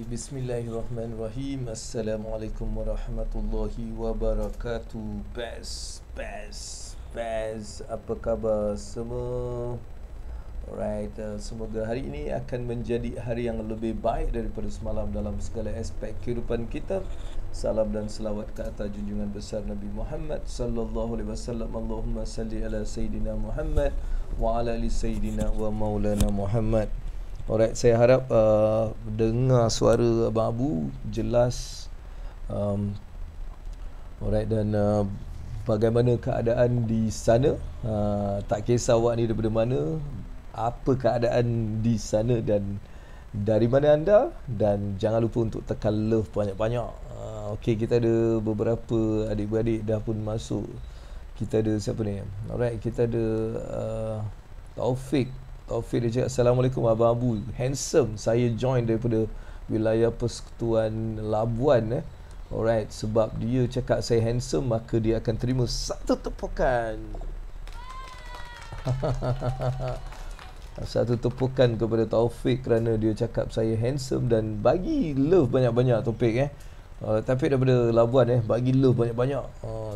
Bismillahirrahmanirrahim. Assalamualaikum warahmatullahi wabarakatuh. Best. Apa khabar semua? Alright, semoga hari ini akan menjadi hari yang lebih baik daripada semalam dalam segala aspek kehidupan kita. Salam dan selawat ke atas junjungan besar Nabi Muhammad sallallahu alaihi wasallam. Allahumma salli ala Sayyidina Muhammad wa ala ali Sayyidina wa maulana Muhammad. Alright, saya harap dengar suara Abang Abu jelas. Alright, dan bagaimana keadaan di sana? Tak kisah awak ni daripada mana, apa keadaan di sana dan dari mana anda, dan jangan lupa untuk tekan love banyak-banyak. Okey, kita ada beberapa adik-beradik dah pun masuk. Kita ada siapa ni? Alright, kita ada Taufik dia cakap, Assalamualaikum Abang Abu, handsome, saya join daripada wilayah Persekutuan Labuan. Alright, sebab dia cakap saya handsome, maka dia akan terima satu tepukan. Satu tepukan kepada Taufik kerana dia cakap saya handsome, dan bagi love banyak-banyak Taufik. Tapi daripada Labuan bagi love banyak-banyak,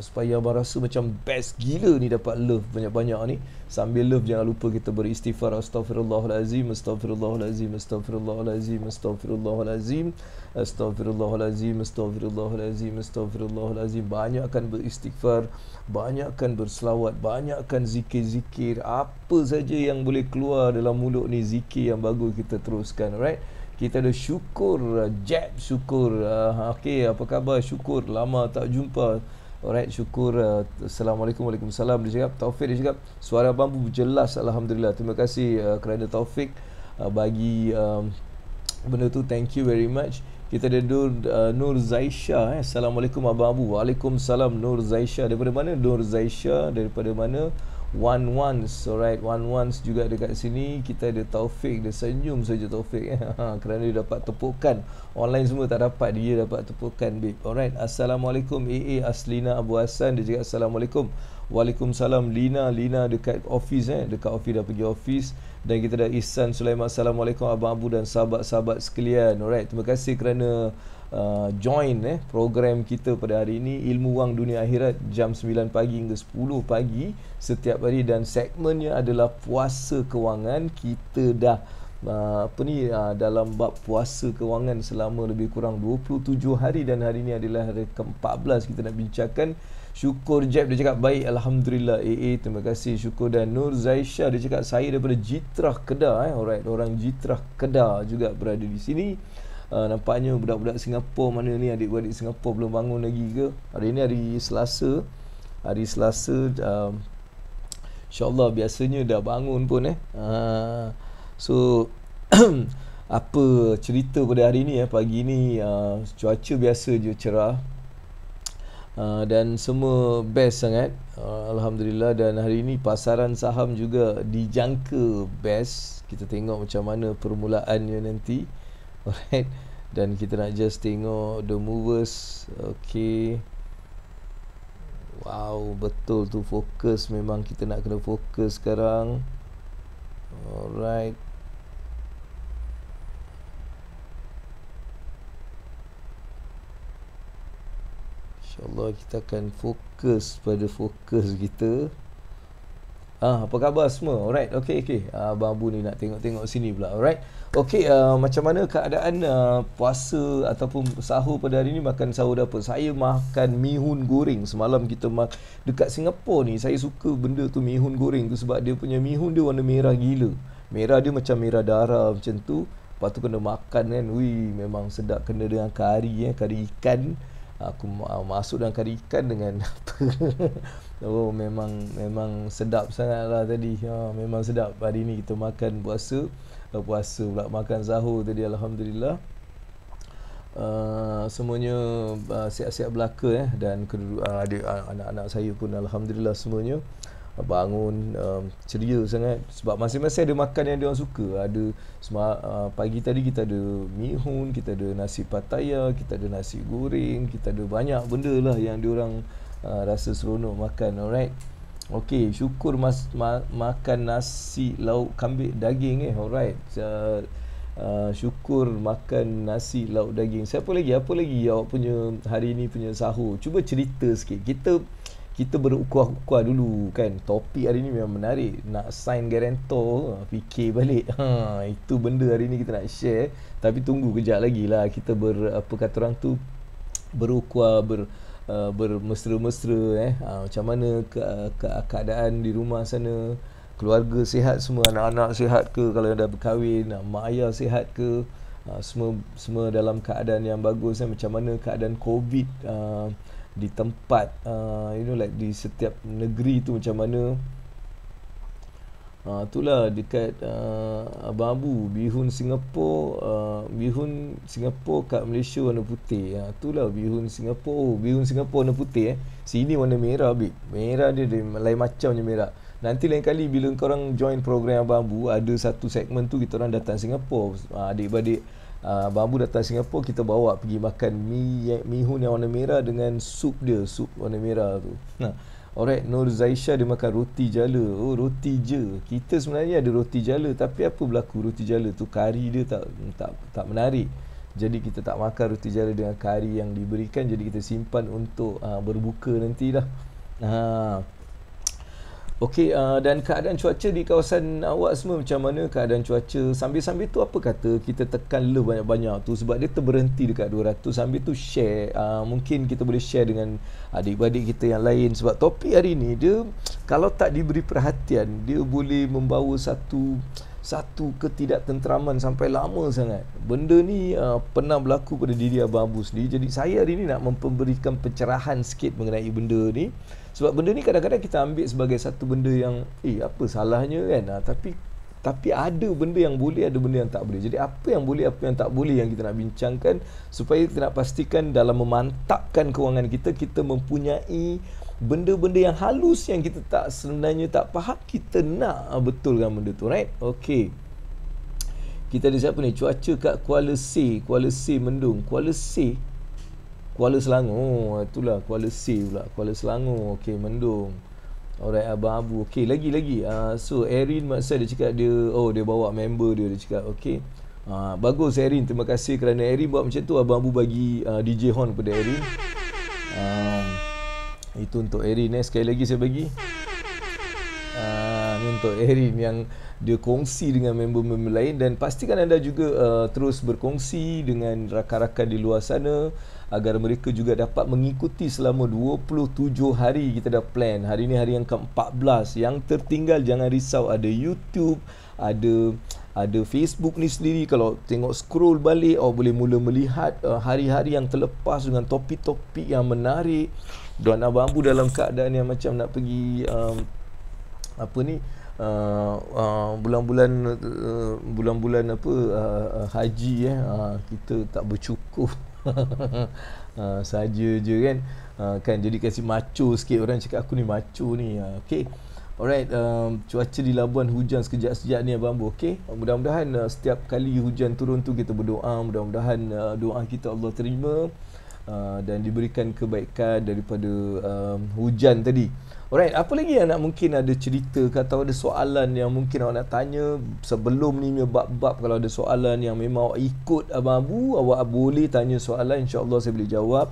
supaya abang rasa macam best gila ni dapat love banyak-banyak ni. Sambil love jangan lupa kita beristighfar. Astaghfirullahalazim, astaghfirullahalazim, astaghfirullahalazim, astaghfirullahalazim, astaghfirullahalazim, astaghfirullahalazim, astaghfirullahalazim. Banyakkan beristighfar, banyakkan berselawat, banyakkan zikir-zikir. Apa saja yang boleh keluar dalam mulut ni zikir yang bagus kita teruskan. Alright, kita ada Syukur, Jeb Syukur. Okey, apa khabar Syukur? Lama tak jumpa. Alright, Syukur. Assalamualaikum, waalaikumsalam. Dia cakap, Taufik dia cakap, suara Abang jelas, alhamdulillah. Terima kasih kerana Taufik bagi benda tu. Thank you very much. Kita ada Nur Zaisha. Assalamualaikum Abang Abu. Waalaikumsalam Nur Zaisha. Daripada mana Nur Zaisha? Daripada mana? One Ones. Alright, One Ones juga dekat sini. Kita ada Taufik, dia senyum saja Taufik kerana dia dapat tepukan. Online semua tak dapat, dia dapat tepukan, babe. Alright, Assalamualaikum AA Aslina Abu Hassan. Dia cakap Assalamualaikum. Waalaikumsalam Lina dekat office dekat office, dah pergi office. Dan kita ada Ihsan Sulaiman. Assalamualaikum Abang Abu dan sahabat-sahabat sekalian. Alright, terima kasih kerana join program kita pada hari ini, Ilmu Wang Dunia Akhirat, jam 9 pagi hingga 10 pagi setiap hari, dan segmennya adalah puasa kewangan. Kita dah dalam bab puasa kewangan selama lebih kurang 27 hari, dan hari ini adalah hari ke-14 kita nak bincangkan. Syukur Jeb dia cakap baik, alhamdulillah. AA terima kasih Syukur. Dan Nur Zaisha dia cakap saya daripada Jitrah Kedah. Alright, orang Jitrah Kedah juga berada di sini. Nampaknya budak-budak Singapura mana ni, adik-adik Singapura belum bangun lagi ke? Hari ni hari Selasa. InsyaAllah biasanya dah bangun pun So apa cerita pada hari ni pagi ni cuaca biasa je, cerah. Dan semua best sangat, Alhamdulillah. Dan hari ini pasaran saham juga dijangka best. Kita tengok macam mana permulaannya nanti. Alright. Dan kita nak just tengok the movers. Okay. Wow, betul tu, fokus. Memang kita nak kena fokus sekarang. Alright. InsyaAllah kita akan fokus pada fokus kita. Apa khabar semua? Alright, okay. Abang Abu ni nak tengok-tengok sini pula. Alright. Okay, macam mana keadaan puasa ataupun sahur pada hari ni? Makan sahur apa? Saya makan mihun goreng. Semalam kita dekat Singapura ni, saya suka benda tu, mihun goreng tu, sebab dia punya mihun dia warna merah gila. Merah dia macam merah darah macam tu. Lepas tu kena makan kan. Memang sedap, kena dengan kari kari ikan. Aku masuk dalam kari ikan dengan apa. Oh, memang sedap sangat lah tadi. Memang sedap. Hari ni kita makan puasa pula, makan sahur tadi, Alhamdulillah. Semuanya siap-siap belaka dan anak-anak saya pun Alhamdulillah semuanya bangun ceria sangat, sebab masing-masing ada makan yang diorang suka. Ada pagi tadi kita ada mihun, kita ada nasi pataya, kita ada nasi goreng, kita ada banyak benda lah yang diorang rasa seronok makan. Alright. Okay, syukur makan nasi lauk kambing daging alright. Syukur makan nasi lauk daging. Apa lagi awak punya hari ni punya sahur? Cuba cerita sikit. Kita berukuah-ukuah dulu kan. Topik hari ni memang menarik. Nak sign guarantor, fikir balik. Itu benda hari ni kita nak share. Tapi tunggu kejap lagi lah. Kita apa kata orang tu, berukuah, bermesra-mesra macam mana keadaan di rumah sana, keluarga sihat semua, anak-anak sihat ke, kalau dah berkahwin, mak ayah sihat ke, semua dalam keadaan yang bagus. Macam mana keadaan COVID di tempat like di setiap negeri tu macam mana. Itulah dekat Abang Abu, bihun Singapura kat Malaysia warna putih. Itulah bihun Singapura. Bihun Singapura warna putih Sini warna merah, merah dia lain macamnya merah. Nanti lain kali bila korang join program Abang Abu, ada satu segmen tu kita orang datang Singapura. Adik-beradik Abang Abu datang Singapura, kita bawa pergi makan mihun yang warna merah dengan sup dia, sup warna merah tu. Alright, Nur Zaisha dia makan roti jala. Oh, roti je. Kita sebenarnya ada roti jala, tapi apa berlaku roti jala tu, kari dia tak menarik. Jadi kita tak makan roti jala dengan kari yang diberikan. Jadi kita simpan untuk berbuka nanti dah. Okey, dan keadaan cuaca di kawasan awak semua macam mana keadaan cuaca? Sambil-sambil tu apa kata kita tekan love banyak-banyak tu, sebab dia terberhenti dekat 200. Sambil tu share, mungkin kita boleh share dengan adik-beradik kita yang lain, sebab topik hari ni dia kalau tak diberi perhatian, dia boleh membawa satu ketidaktenteraman sampai lama sangat. Benda ni pernah berlaku pada diri Abang Abu sendiri. Jadi saya hari ni nak memberikan pencerahan sikit mengenai benda ni. Sebab benda ni kadang-kadang kita ambil sebagai satu benda yang apa salahnya kan. Tapi ada benda yang boleh, ada benda yang tak boleh. Jadi apa yang boleh, apa yang tak boleh yang kita nak bincangkan, supaya kita nak pastikan dalam memantapkan kewangan kita mempunyai benda-benda yang halus yang kita sebenarnya tak faham, kita nak betulkan benda tu, right? Okey. Kita ada siapa ni? Cuaca kat Kuala C mendung. Kuala Selangor. Itulah Kuala C pula. Kuala Selangor. Okey, mendung. Alright, Abang Abu. Okey, lagi. So Erin maksud dia cakap dia bawa member dia cakap. Okey. Bagus Erin, terima kasih kerana Erin buat macam tu. Abang Abu bagi DJ horn kepada Erin. Itu untuk Erin sekali lagi saya bagi. Ini untuk Erin yang dia kongsi dengan member-member lain, dan pastikan anda juga terus berkongsi dengan rakan-rakan di luar sana agar mereka juga dapat mengikuti selama 27 hari kita dah plan. Hari ni hari yang ke-14. Yang tertinggal jangan risau, ada YouTube, ada Facebook ni sendiri. Kalau tengok scroll balik, boleh mula melihat hari-hari yang terlepas dengan topik-topik yang menarik. Dan Abang Abu dalam keadaan yang macam nak pergi bulan-bulan apa haji kita tak bercukup. Saja je kan. Kan jadi kasi macho sikit, orang cakap aku ni macho ni. Okey. Alright, cuaca di Labuan hujan sekejap-sekejap ni Abang Bu. Okey. Mudah-mudahan setiap kali hujan turun tu kita berdoa, mudah-mudahan doa kita Allah terima dan diberikan kebaikan daripada hujan tadi. Alright, apa lagi yang mungkin ada cerita ke atau ada soalan yang mungkin awak nak tanya sebelum ni bab-bab. Kalau ada soalan yang memang awak ikut Abang Abu, awak boleh tanya soalan, insya-Allah saya boleh jawab.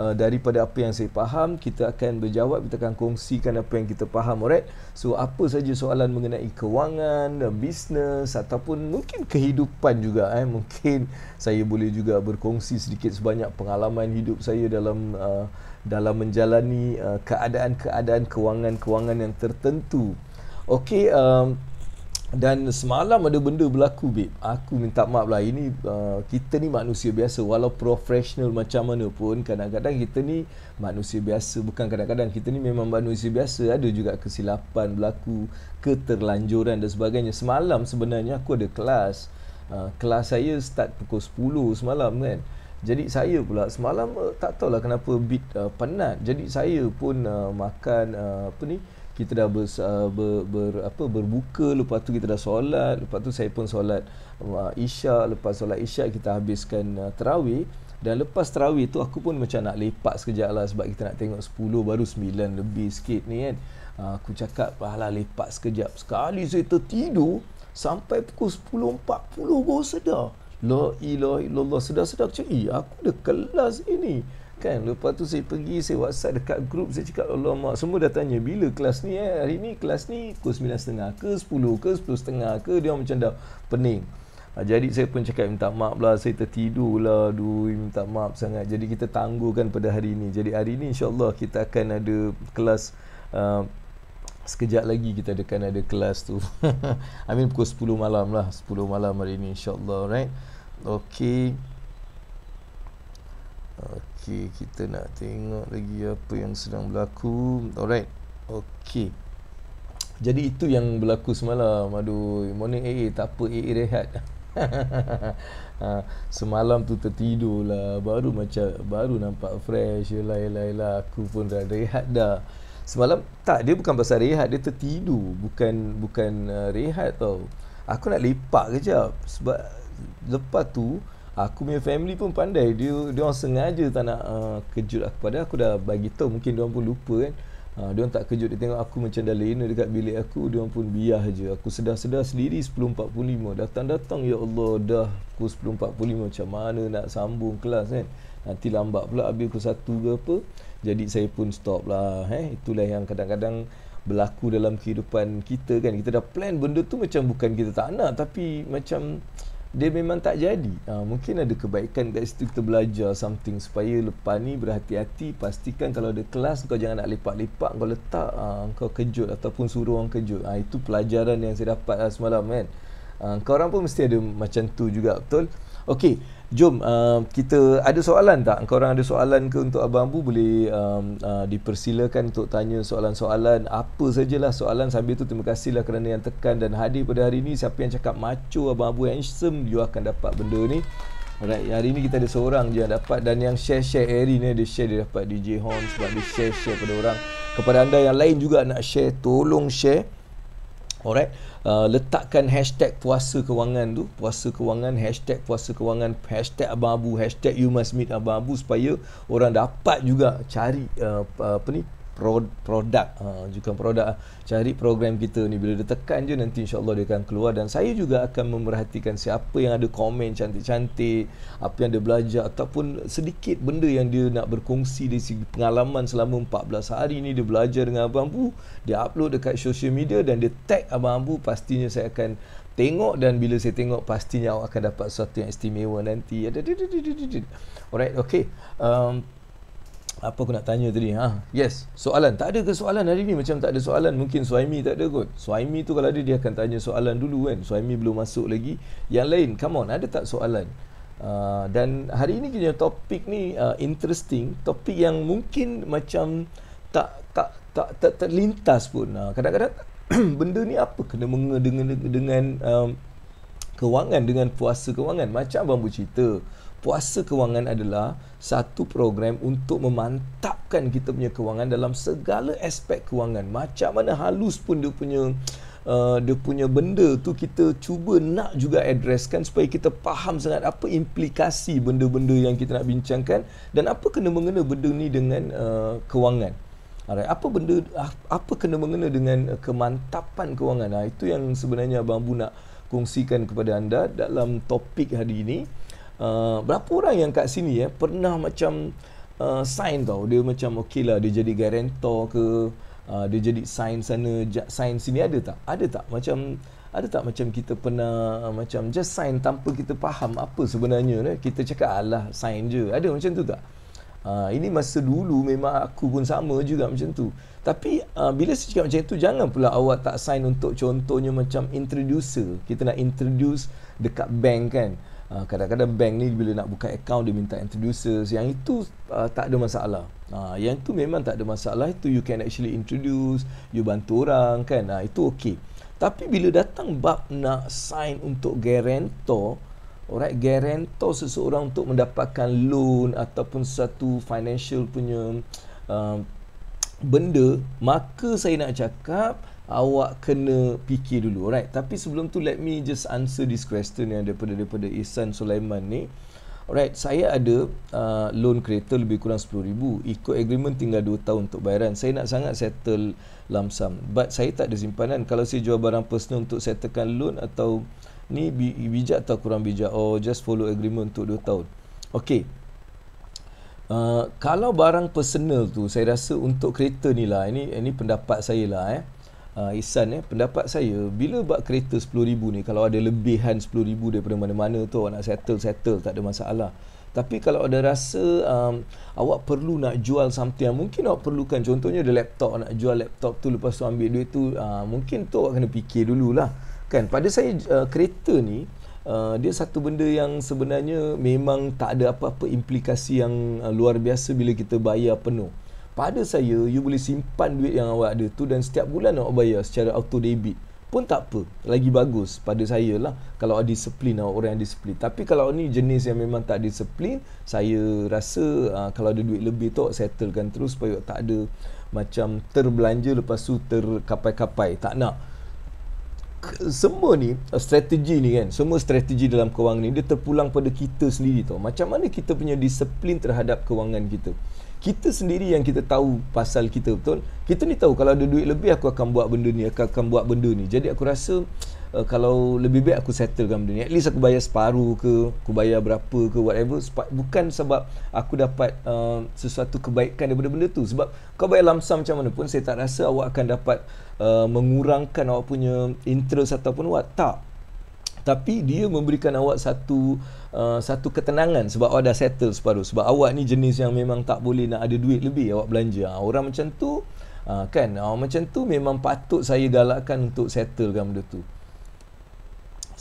Daripada apa yang saya faham, kita akan berjawab, kita akan kongsikan apa yang kita faham. Alright, so apa saja soalan mengenai kewangan, bisnes ataupun mungkin kehidupan juga, mungkin saya boleh juga berkongsi sedikit sebanyak pengalaman hidup saya dalam menjalani keadaan-keadaan kewangan yang tertentu. Okey, dan semalam ada benda berlaku, babe. Aku minta maaf lah. Ini kita ni manusia biasa. Walau profesional macam mana pun, kadang-kadang kita ni manusia biasa. Bukan kadang-kadang, kita ni memang manusia biasa. Ada juga kesilapan berlaku, keterlanjuran dan sebagainya. Semalam sebenarnya aku ada kelas. Kelas saya start pukul 10 semalam kan. Jadi saya pula semalam tak tahulah kenapa bit penat. Jadi saya pun makan kita dah berbuka, lepas tu kita dah solat, lepas tu saya pun solat isyak, lepas solat isyak kita habiskan tarawih, dan lepas tarawih tu aku pun macam nak lepak sekejap lah sebab kita nak tengok 10 baru 9 lebih sikit ni kan. Aku cakap lah lepak sekejap. Sekali saya tertidur sampai pukul 10.40 baru sedar. La ilaha illallah, sedar-sedar macam aku ada kelas ini kan. Lepas tu saya pergi, saya WhatsApp dekat grup, saya cakap alamak, semua dah tanya bila kelas ni hari ni kelas ni pukul 9.30 ke 10 ke 10.30 ke, dia macam dah pening. Jadi saya pun cakap minta maaf lah, saya tertidur lah, minta maaf sangat. Jadi kita tangguhkan pada hari ini. Jadi hari ini insya-Allah kita akan ada kelas, sekejap lagi kita akan ada kelas tu. I mean pukul 10 malam lah, 10 malam hari ini insya-Allah, right? Okey. Okey, kita nak tengok lagi apa yang sedang berlaku. Alright. Okey. Jadi itu yang berlaku semalam. Aduh, morning AA, tak apa, AA rehat. Semalam tu tertidur lah, baru nampak fresh. Yalah, aku pun dah rehat dah. Semalam tak, dia bukan pasal rehat, dia tertidur. Bukan rehat tau. Aku nak lepak kejap sebab lepas tu aku punya family pun pandai. Dia orang sengaja tak nak kejut aku. Padahal aku dah bagi tahu, mungkin dia orang pun lupa kan. Dia orang tak kejut, dia tengok aku macam dah lena dekat bilik aku, dia orang pun biar je. Aku sedar-sedar sendiri 10.45. Datang-datang, ya Allah, dah pukul 10.45, macam mana nak sambung kelas kan. Nanti lambat pula habis pukul 1 ke apa. Jadi saya pun stop lah. Itulah yang kadang-kadang berlaku dalam kehidupan kita kan. Kita dah plan benda tu macam bukan kita tak nak, tapi macam dia memang tak jadi. Mungkin ada kebaikan kat situ, kita belajar something supaya lepas ni berhati-hati. Pastikan kalau ada kelas, kau jangan nak lepak-lepak, kau letak kau kejut ataupun suruh orang kejut. Itu pelajaran yang saya dapat semalam kan. Kau orang pun mesti ada macam tu juga, betul? Okey, jom kita ada soalan tak? Kau orang ada soalan ke untuk Abang Abu? Boleh dipersilakan untuk tanya soalan-soalan apa sajalah soalan. Sambil tu terima kasihlah kerana yang tekan dan hadir pada hari ni. Siapa yang cakap macho Abang Abu handsome, you akan dapat benda ni. Alright, hari ni kita ada seorang je yang dapat, dan yang share hari ni dia share, dia dapat DJ Horn sebab dia share pada orang. Kepada anda yang lain juga nak share, tolong share. Alright, letakkan hashtag puasa kewangan tu, puasa kewangan, hashtag puasa kewangan, hashtag Abang Abu, hashtag you must meet Abang Abu, supaya orang dapat juga cari produk, cari program kita ni. Bila dia tekan je, nanti insya-Allah dia akan keluar, dan saya juga akan memerhatikan siapa yang ada komen cantik-cantik, apa yang dia belajar ataupun sedikit benda yang dia nak berkongsi dari segi pengalaman selama 14 hari ni dia belajar dengan Abang Abu. Dia upload dekat social media dan dia tag Abang Abu. Pastinya saya akan tengok, dan bila saya tengok pastinya awak akan dapat sesuatu yang istimewa nanti. Alright, okay. Apa aku nak tanya tadi? Yes, soalan. Tak ada ke soalan hari ni? Macam tak ada soalan. Mungkin Suhaimi tak ada kot. Suhaimi tu kalau ada, dia akan tanya soalan dulu kan. Suhaimi belum masuk lagi. Yang lain, come on, ada tak soalan? Dan hari ni kita topik ni interesting. Topik yang mungkin macam tak terlintas pun. Kadang-kadang benda ni apa kena mengena dengan kewangan, dengan puasa kewangan? Macam Bambu cerita, puasa kewangan adalah satu program untuk memantapkan kita punya kewangan dalam segala aspek kewangan. Macam mana halus pun dia punya benda tu, kita cuba nak juga addresskan supaya kita faham sangat apa implikasi benda-benda yang kita nak bincangkan dan apa kena mengena benda ni dengan kewangan. Alright, apa kena mengena dengan kemantapan kewangan? Itu yang sebenarnya Bambu nak kongsikan kepada anda dalam topik hari ini. Berapa orang yang kat sini pernah macam sign tau, dia macam okey lah dia jadi guarantor ke, dia jadi sign sana, sign sini, ada tak macam kita pernah macam just sign tanpa kita faham apa sebenarnya, kita cakap alah sign je, ada macam tu tak? Ini masa dulu memang aku pun sama juga macam tu. Tapi bila saya cakap macam tu, jangan pula awak tak sign untuk contohnya macam introducer. Kita nak introduce dekat bank kan. Kadang-kadang bank ni bila nak buka account dia minta introducers. Yang itu tak ada masalah. Yang tu memang tak ada masalah. Itu you can actually introduce, you bantu orang kan. Itu okey. Tapi bila datang bab nak sign untuk guarantor, alright, guarantor seseorang untuk mendapatkan loan ataupun satu financial punya benda, maka saya nak cakap awak kena fikir dulu, alright. Tapi sebelum tu let me just answer this question yang daripada Ihsan Sulaiman ni. Alright, saya ada loan kereta lebih kurang 10,000, ikut agreement tinggal 2 tahun untuk bayaran. Saya nak sangat settle lump sum, but saya tak ada simpanan. Kalau saya jual barang personal untuk settlekan loan, atau ni bijak atau kurang bijak, just follow agreement untuk 2 tahun. Okey, kalau barang personal tu, saya rasa untuk kereta ni lah, ini pendapat saya lah Ihsan, pendapat saya, bila bak kereta 10,000 ni, kalau ada lebihan 10,000 daripada mana-mana tu, awak nak settle, tak ada masalah. Tapi kalau ada rasa awak perlu nak jual something yang mungkin awak perlukan, contohnya ada laptop, nak jual laptop tu lepas tu ambil duit tu, mungkin tu awak kena fikir dululah kan. Pada saya kereta ni dia satu benda yang sebenarnya memang tak ada apa-apa implikasi yang luar biasa bila kita bayar penuh. Pada saya, you boleh simpan duit yang awak ada tu dan setiap bulan awak bayar secara auto debit pun tak apa, lagi bagus pada saya lah kalau ada disiplin, awak orang yang disiplin. Tapi kalau ni jenis yang memang tak disiplin, saya rasa kalau ada duit lebih tu awak settlekan terus supaya awak tak ada macam terbelanja lepas tu terkapai-kapai, tak nak. Semua ni strategi ni kan, semua strategi dalam kewangan ni dia terpulang pada kita sendiri tau. Macam mana kita punya disiplin terhadap kewangan kita. Kita sendiri yang kita tahu pasal kita, betul. Kita ni tahu kalau ada duit lebih aku akan buat benda ni, akan buat benda ni. Jadi aku rasa kalau lebih baik aku settlekan benda ni, at least aku bayar separuh ke, aku bayar berapa ke, whatever. Bukan sebab aku dapat sesuatu kebaikan daripada benda tu. Sebab kau bayar lump sum macam mana pun, saya tak rasa awak akan dapat mengurangkan awak punya interest ataupun awak tak. Tapi dia memberikan awak satu ketenangan sebab awak dah settle separuh. Sebab awak ni jenis yang memang tak boleh nak ada duit lebih awak belanja. Orang macam tu kan, macam tu memang patut saya galakkan untuk settlekan benda tu.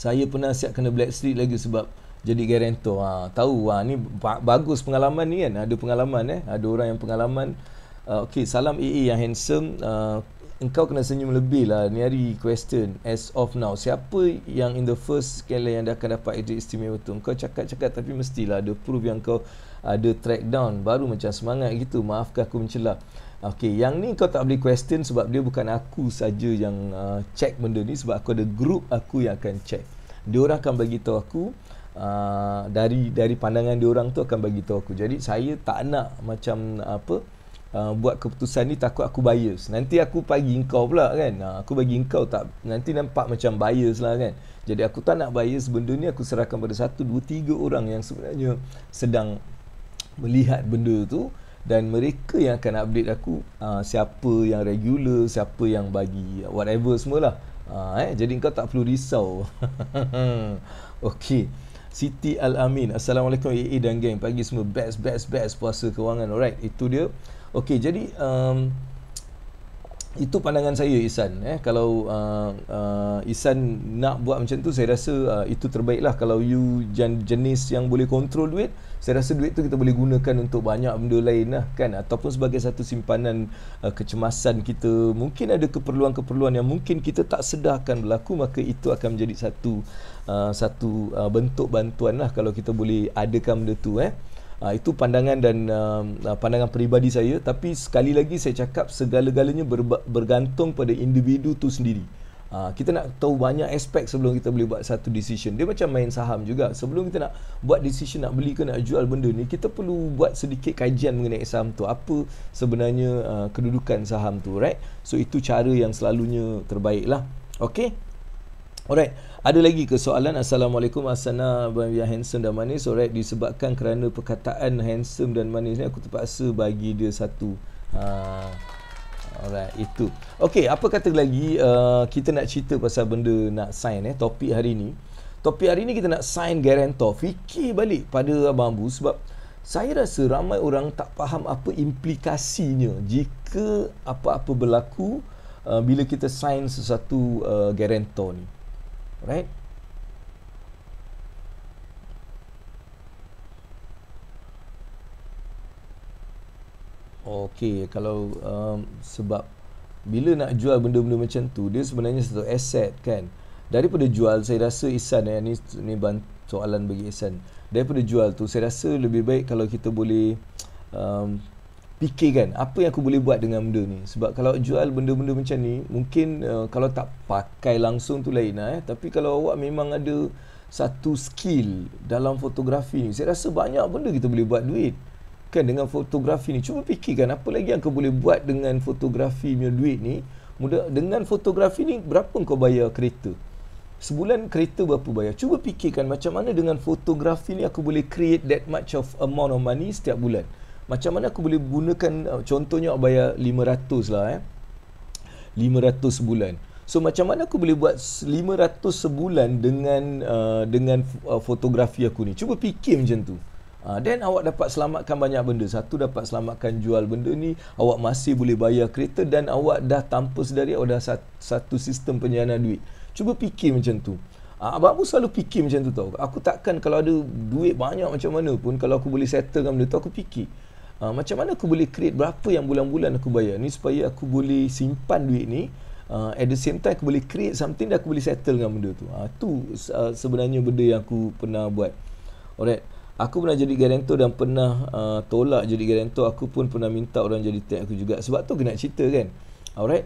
Saya pernah siap kena blackstreet lagi sebab jadi guarantor. Tahu ni bagus pengalaman ni kan. Ada pengalaman ada orang yang pengalaman. Okey, salam AA yang handsome. Engkau kena senyum lebih lah. Ni hari question as of now, siapa yang in the first sekali yang dia akan dapat idea istimewa tu? Engkau cakap-cakap tapi mestilah ada proof yang kau ada track down, baru macam semangat gitu. Maafkan aku mencela. Okey, yang ni kau tak boleh question sebab dia bukan aku saja yang check benda ni, sebab aku ada group aku yang akan check. Diorang akan bagi tahu aku dari pandangan diorang tu akan bagi tahu aku. Jadi saya tak nak macam buat keputusan ni takut aku bias. Nanti aku bagi engkau pula kan. Aku bagi engkau tak, nanti nampak macam bias lah kan. Jadi aku tak nak bias. Benda ni aku serahkan pada 1, 2, 3 orang yang sebenarnya sedang melihat benda tu, dan mereka yang akan update aku siapa yang regular, siapa yang bagi whatever semualah. Jadi engkau tak perlu risau. Okey. Siti Al-Amin, Assalamualaikum AA dan geng. Pagi semua, best puasa kewangan. Alright, itu dia. Okey, jadi Itu pandangan saya, Ihsan. Kalau Ihsan nak buat macam tu, saya rasa itu terbaiklah. Kalau you jenis yang boleh kontrol duit, saya rasa duit tu kita boleh gunakan untuk banyak benda lain lah kan, ataupun sebagai satu simpanan kecemasan kita. Mungkin ada keperluan-keperluan yang mungkin kita tak sedar akan berlaku, maka itu akan menjadi satu bentuk bantuan lah kalau kita boleh adakan benda tu. Itu pandangan dan pandangan peribadi saya. Tapi sekali lagi saya cakap, segala-galanya bergantung pada individu tu sendiri. Kita nak tahu banyak aspek sebelum kita boleh buat satu decision. Dia macam main saham juga. Sebelum kita nak buat decision nak beli ke nak jual benda ni, kita perlu buat sedikit kajian mengenai saham tu. Apa sebenarnya kedudukan saham tu, right? So itu cara yang selalunya terbaik lah. Okay? Alright, ada lagi ke soalan? Assalamualaikum, Asana yang handsome dan manis. Alright, disebabkan kerana perkataan handsome dan manis ni, aku terpaksa bagi dia satu. Alright, itu. Okay, apa kata lagi, kita nak cerita pasal benda nak sign topik hari ni. Topik hari ni kita nak sign guarantor. Fikir balik pada Abang Abu, sebab saya rasa ramai orang tak faham apa implikasinya jika apa-apa berlaku bila kita sign sesuatu guarantor ni. Right? Okey, kalau sebab bila nak jual benda-benda macam tu, dia sebenarnya satu aset kan. Daripada jual, saya rasa Ihsan ni soalan bagi Ihsan. Daripada jual tu, saya rasa lebih baik kalau kita boleh fikirkan apa yang aku boleh buat dengan benda ni. Sebab kalau jual benda-benda macam ni, mungkin kalau tak pakai langsung tu lain lah. Tapi kalau awak memang ada satu skill dalam fotografi ni, saya rasa banyak benda kita boleh buat duit kan dengan fotografi ni. Cuba fikirkan apa lagi yang kau boleh buat dengan fotografi punya duit ni. Dengan fotografi ni, berapa kau bayar kereta? Sebulan kereta berapa bayar? Cuba fikirkan macam mana dengan fotografi ni aku boleh create that much of amount of money setiap bulan. Macam mana aku boleh gunakan, contohnya aku bayar 500 lah 500 sebulan. So macam mana aku boleh buat 500 sebulan dengan fotografi aku ni? Cuba fikir macam tu. Then awak dapat selamatkan banyak benda. Satu, dapat selamatkan jual benda ni, awak masih boleh bayar kereta, dan awak dah tanpa sedari awak dah satu sistem penyianan duit. Cuba fikir macam tu. Abang Abu selalu fikir macam tu tau. Aku takkan kalau ada duit banyak macam mana pun, kalau aku boleh settlekan benda tu, aku fikir macam mana aku boleh create berapa yang bulan-bulan aku bayar ni supaya aku boleh simpan duit ni, at the same time aku boleh create something dan aku boleh settle dengan benda tu. Tu sebenarnya benda yang aku pernah buat. Alright, aku pernah jadi guarantor dan pernah tolak jadi guarantor. Aku pun pernah minta orang jadi tag aku juga. Sebab tu kena cerita kan. Alright,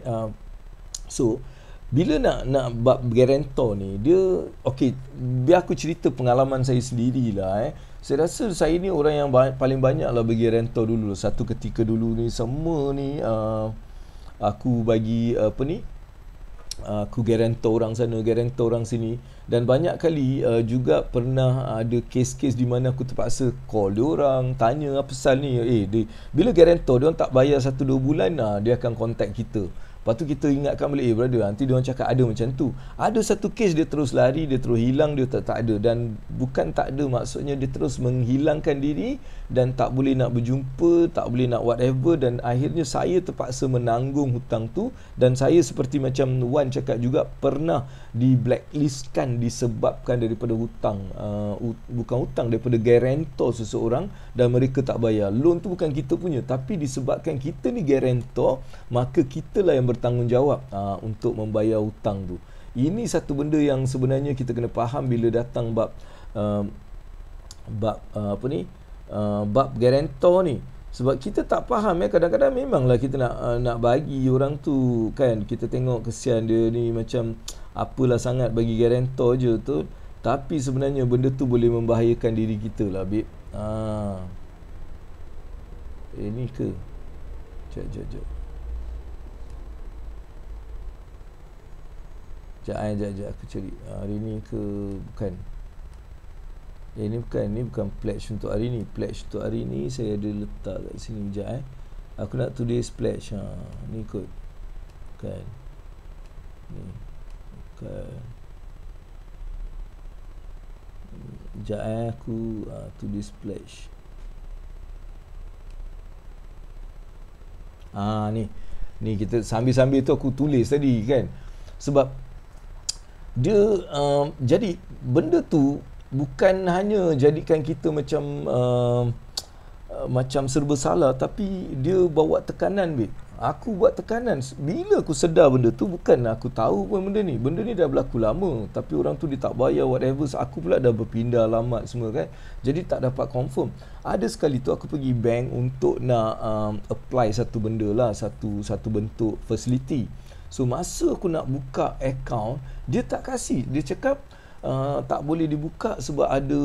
so bila nak bab guarantor ni, dia okey, biar aku cerita pengalaman saya sendirilah. Saya rasa saya ni orang yang paling banyak lah bagi guarantor dulu. Satu ketika dulu ni semua ni aku bagi aku guarantor orang sana, guarantor orang sini. Dan banyak kali juga pernah ada kes-kes di mana aku terpaksa call dia orang, tanya apa pasal ni. Bila guarantor dia orang tak bayar 1-2 bulan, dia akan contact kita. Lepas tu kita ingatkan balik, brother, nanti dia orang cakap ada macam tu. Ada satu kes dia terus lari, dia terus hilang, dia tak ada. Dan bukan tak ada, maksudnya dia terus menghilangkan diri dan tak boleh nak berjumpa, tak boleh nak whatever. Dan akhirnya saya terpaksa menanggung hutang tu. Dan saya seperti macam Wan cakap juga, pernah di blacklistkan disebabkan daripada hutang, bukan hutang, daripada guarantor seseorang, dan mereka tak bayar. Loan tu bukan kita punya, tapi disebabkan kita ni guarantor, maka kita lah yang bertanggungjawab untuk membayar hutang tu. Ini satu benda yang sebenarnya kita kena faham bila datang bab bab guarantor ni. Sebab kita tak faham kadang-kadang memanglah kita nak bagi orang tu kan, kita tengok kesian dia ni, macam apalah sangat bagi guarantor je tu, tapi sebenarnya benda tu boleh membahayakan diri kita lah, babe. Ni ke? Jap. Sekejap aku cari. Hari ni ke bukan? Ni bukan pledge untuk hari ni. Pledge untuk hari ni saya ada letak kat sini. Sekejap aku nak today's pledge. Ni kot. Kan. Ni. Bukan. Sekejap aku today's pledge. Ni. Ni kita sambil-sambil tu aku tulis tadi kan. Sebab dia jadi benda tu bukan hanya jadikan kita macam serba salah, tapi dia bawa tekanan, babe. Aku buat tekanan. Bila aku sedar benda tu, bukan aku tahu pun benda ni dah berlaku lama, tapi orang tu dia tak bayar whatever. Aku pula dah berpindah alamat semua kan, jadi tak dapat confirm. Ada sekali tu aku pergi bank untuk nak apply satu benda lah, satu bentuk facility. So masa aku nak buka account, dia tak kasih. Dia cakap tak boleh dibuka sebab ada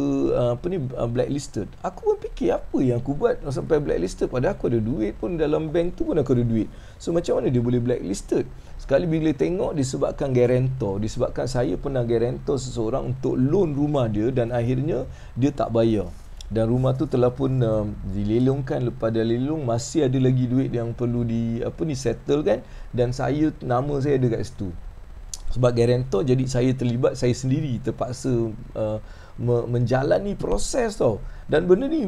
blacklisted. Aku pun fikir apa yang aku buat sampai blacklisted, padahal aku ada duit pun dalam bank tu pun aku ada duit. So macam mana dia boleh blacklisted? Sekali bila tengok disebabkan guarantor, disebabkan saya pernah guarantor seseorang untuk loan rumah dia dan akhirnya dia tak bayar. Dan rumah tu telah pun dilelongkan. Lepas dia lelong masih ada lagi duit yang perlu settle kan, dan nama saya ada kat situ. Sebab guarantor, jadi saya terlibat, saya sendiri terpaksa menjalani proses tau. Dan benda ni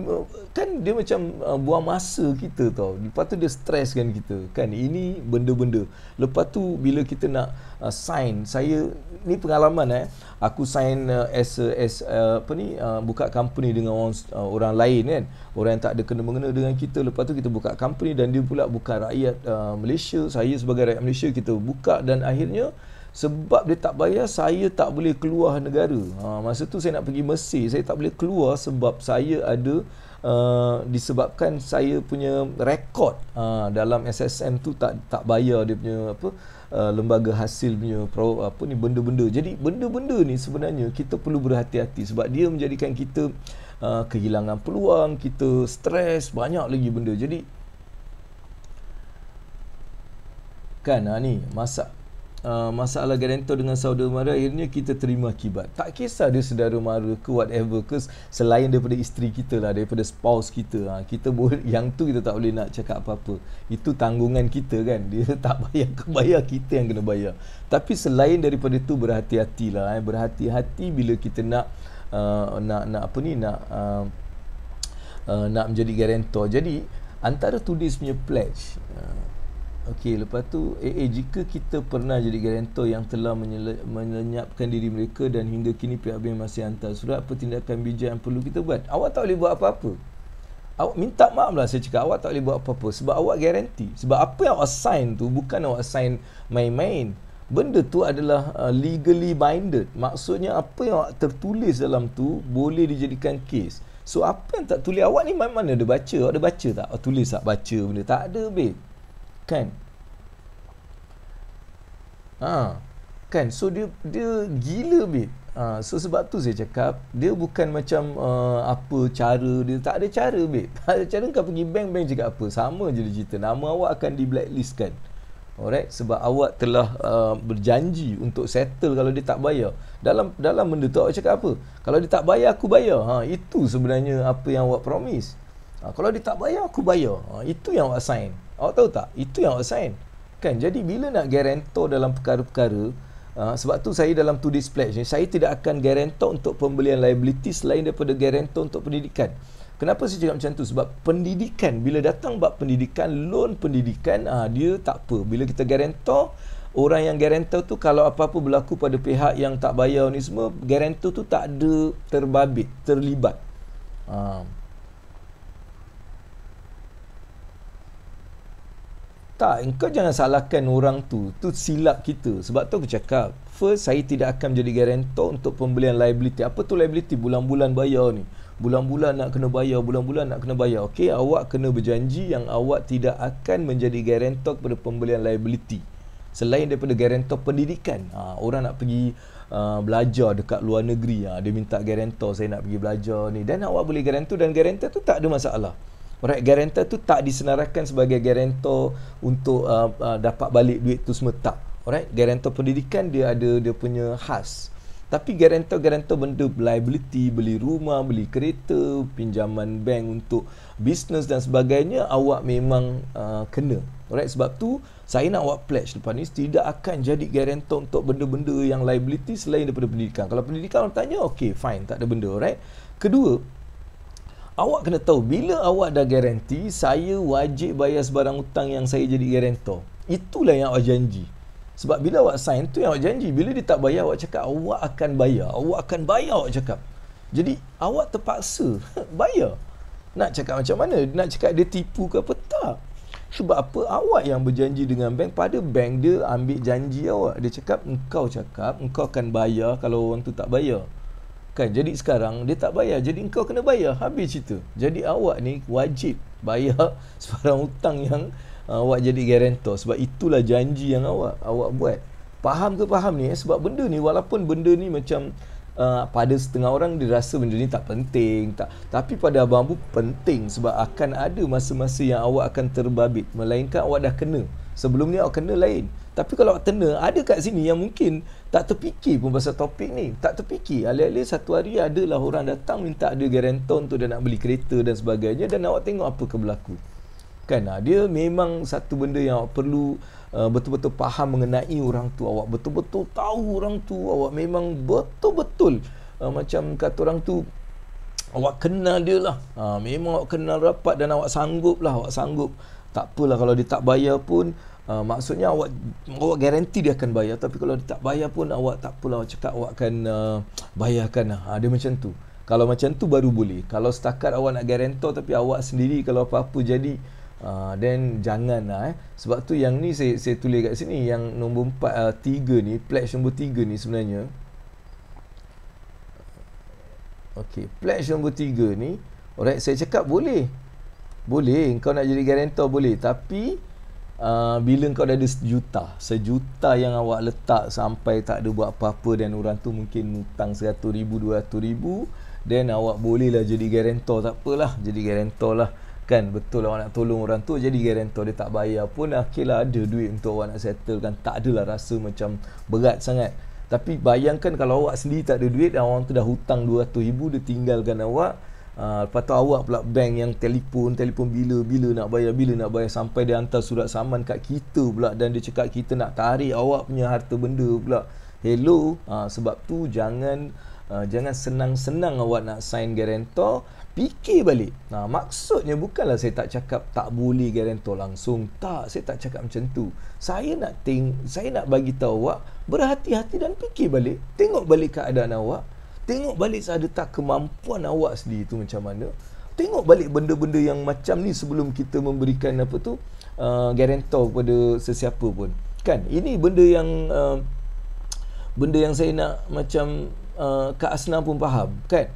kan dia macam buang masa kita tau. Lepas tu dia streskan kita kan, ini benda-benda. Lepas tu bila kita nak sign, saya ni pengalaman aku sign buka company dengan orang lain kan, orang yang tak ada kena-mengena dengan kita. Lepas tu kita buka company dan dia pula bukan rakyat Malaysia, saya sebagai rakyat Malaysia kita buka, dan akhirnya sebab dia tak bayar, saya tak boleh keluar negara. Masa tu saya nak pergi Mesir, saya tak boleh keluar sebab saya ada disebabkan saya punya rekod dalam SSM tu tak bayar dia punya lembaga hasil punya benda-benda. Jadi benda-benda ni sebenarnya kita perlu berhati-hati sebab dia menjadikan kita kehilangan peluang, kita stres, banyak lagi benda. Jadi kan ni masalah guarantor dengan saudara mara, akhirnya kita terima akibat. Tak kisah dia saudara mara ke whatever ke, selain daripada isteri kita lah, daripada spouse kita, kita boleh, yang tu kita tak boleh nak cakap apa-apa. Itu tanggungan kita kan, dia tak bayar kita yang kena bayar. Tapi selain daripada itu, berhati-hatilah, berhati-hati bila kita nak menjadi guarantor. Jadi antara tulis punya pledge, okey, lepas tu jika kita pernah jadi guarantor yang telah melenyapkan diri mereka dan hingga kini pihak bank masih hantar surat, apa tindakan bijak yang perlu kita buat? Awak tak boleh buat apa-apa. Awak minta maaf lah, saya cakap awak tak boleh buat apa-apa sebab awak garanti. Sebab apa yang awak sign tu bukan awak sign main-main. Benda tu adalah legally binded. Maksudnya apa yang awak tertulis dalam tu boleh dijadikan case. So apa yang tak tulis, awak ni mana ada baca? Awak ada baca tak? Awak tulis tak baca benda? Tak ada, babe. Kan? Kan? So dia gila, babe. So sebab tu saya cakap dia bukan macam apa cara dia, tak ada cara, babe. Tak ada cara. Kau pergi bank cakap apa, sama je dia cerita, nama awak akan di blacklistkan. Alright, sebab awak telah berjanji untuk settle kalau dia tak bayar. Dalam benda tu awak cakap apa? Kalau dia tak bayar, aku bayar. Itu sebenarnya apa yang awak promise. Kalau dia tak bayar, aku bayar. Itu yang awak sign. Awak tahu tak? Itu yang awak sign. Kan? Jadi bila nak guarantor dalam perkara-perkara, sebab tu saya dalam today's pledge ni, saya tidak akan guarantor untuk pembelian liability selain daripada guarantor untuk pendidikan. Kenapa saya cakap macam tu? Sebab pendidikan, bila datang bab pendidikan, loan pendidikan, dia tak apa. Bila kita guarantor, orang yang guarantor tu kalau apa-apa berlaku pada pihak yang tak bayar ni semua, guarantor tu tak ada terlibat. Tak, engkau jangan salahkan orang tu. Tu silap kita. Sebab tu aku cakap, first, saya tidak akan menjadi guarantor untuk pembelian liability. Apa tu liability? Bulan-bulan bayar ni. Bulan-bulan nak kena bayar, bulan-bulan nak kena bayar. Okey, awak kena berjanji yang awak tidak akan menjadi guarantor kepada pembelian liability. Selain daripada guarantor pendidikan. Orang nak pergi belajar dekat luar negeri, dia minta guarantor, saya nak pergi belajar ni. Dan awak boleh guarantor, dan guarantor tu tak ada masalah. Alright, guarantor tu tak disenaraikan sebagai guarantor untuk dapat balik duit tu semua, tak. Alright, guarantor pendidikan dia ada dia punya khas. Tapi guarantor benda liability, beli rumah, beli kereta, pinjaman bank untuk bisnes dan sebagainya, awak memang kena. Alright, sebab tu saya nak awak pledge lepas ni tidak akan jadi guarantor untuk benda-benda yang liability selain daripada pendidikan. Kalau pendidikan orang tanya, okay, fine, tak ada benda. Alright. Kedua, awak kena tahu bila awak dah garanti, saya wajib bayar sebarang hutang yang saya jadi guarantor. Itulah yang awak janji. Sebab bila awak sign tu yang awak janji. Bila dia tak bayar, awak cakap awak akan bayar. Awak akan bayar, awak cakap. Jadi awak terpaksa bayar. Nak cakap macam mana? Nak cakap dia tipu ke apa? Tak. Sebab apa? Awak yang berjanji dengan bank. Pada bank dia ambil janji awak. Dia cakap engkau akan bayar kalau orang tu tak bayar. Kan, jadi sekarang dia tak bayar, jadi engkau kena bayar. Habis cerita. Jadi awak ni wajib bayar sebarang hutang yang awak jadi guarantor. Sebab itulah janji yang awak buat. Faham ke faham ni? Sebab benda ni, walaupun benda ni macam pada setengah orang dia rasa benda ni tak penting, tapi pada abang Abu penting. Sebab akan ada masa-masa yang awak akan terbabit, melainkan awak dah kena. Sebelum ni awak kena lain. Tapi kalau awak kena, ada kat sini yang mungkin tak terfikir pun pasal topik ni. Tak terfikir. Alih-alih satu hari adalah orang datang minta ada guarantor untuk dia nak beli kereta dan sebagainya, dan awak tengok apa ke berlaku. Kan, dia memang satu benda yang awak perlu betul-betul faham mengenai orang tu. Awak betul-betul tahu orang tu. Awak memang betul-betul macam kata orang tu, awak kenal dia lah. Memang awak kenal rapat dan awak sanggup lah. Awak sanggup. Tak apalah kalau dia tak bayar pun. Maksudnya awak garanti dia akan bayar. Tapi kalau dia tak bayar pun, awak tak apalah, awak cakap awak akan bayarkan lah. Dia macam tu. Kalau macam tu baru boleh. Kalau setakat awak nak guarantor tapi awak sendiri kalau apa-apa jadi, then jangan lah. Sebab tu yang ni saya tulis kat sini, yang nombor 3 ni, pledge nombor 3 ni sebenarnya. Okey, pledge nombor 3 ni, alright, saya cakap boleh kau nak jadi guarantor boleh, tapi bila kau dah ada sejuta yang awak letak sampai tak ada buat apa-apa, dan orang tu mungkin hutang 100,000, 200,000, then awak bolehlah jadi guarantor. Tak apalah, jadi guarantor lah. Kan, betul awak nak tolong orang tu, jadi guarantor. Dia tak bayar pun, akhirlah ada duit untuk awak nak settlekan. Tak adalah rasa macam berat sangat. Tapi bayangkan kalau awak sendiri tak ada duit dan orang tu dah hutang 200,000, dia tinggalkan awak. Lepas tu awak pula bank yang telefon bila nak bayar, sampai dia hantar surat saman kat kita pula, dan dia cakap kita nak tarik awak punya harta benda pula. Hello, sebab tu jangan senang-senang awak nak sign guarantor. Fikir balik. Maksudnya bukanlah saya tak cakap tak boleh guarantor langsung. Tak, saya tak cakap macam tu. Saya nak bagi tahu awak berhati-hati dan fikir balik. Tengok balik keadaan awak. Tengok balik seadakah kemampuan awak sendiri tu macam mana. Tengok balik benda-benda yang macam ni sebelum kita memberikan guarantor kepada sesiapa pun. Kan, ini benda yang saya nak macam Kak Asna pun faham. Kan,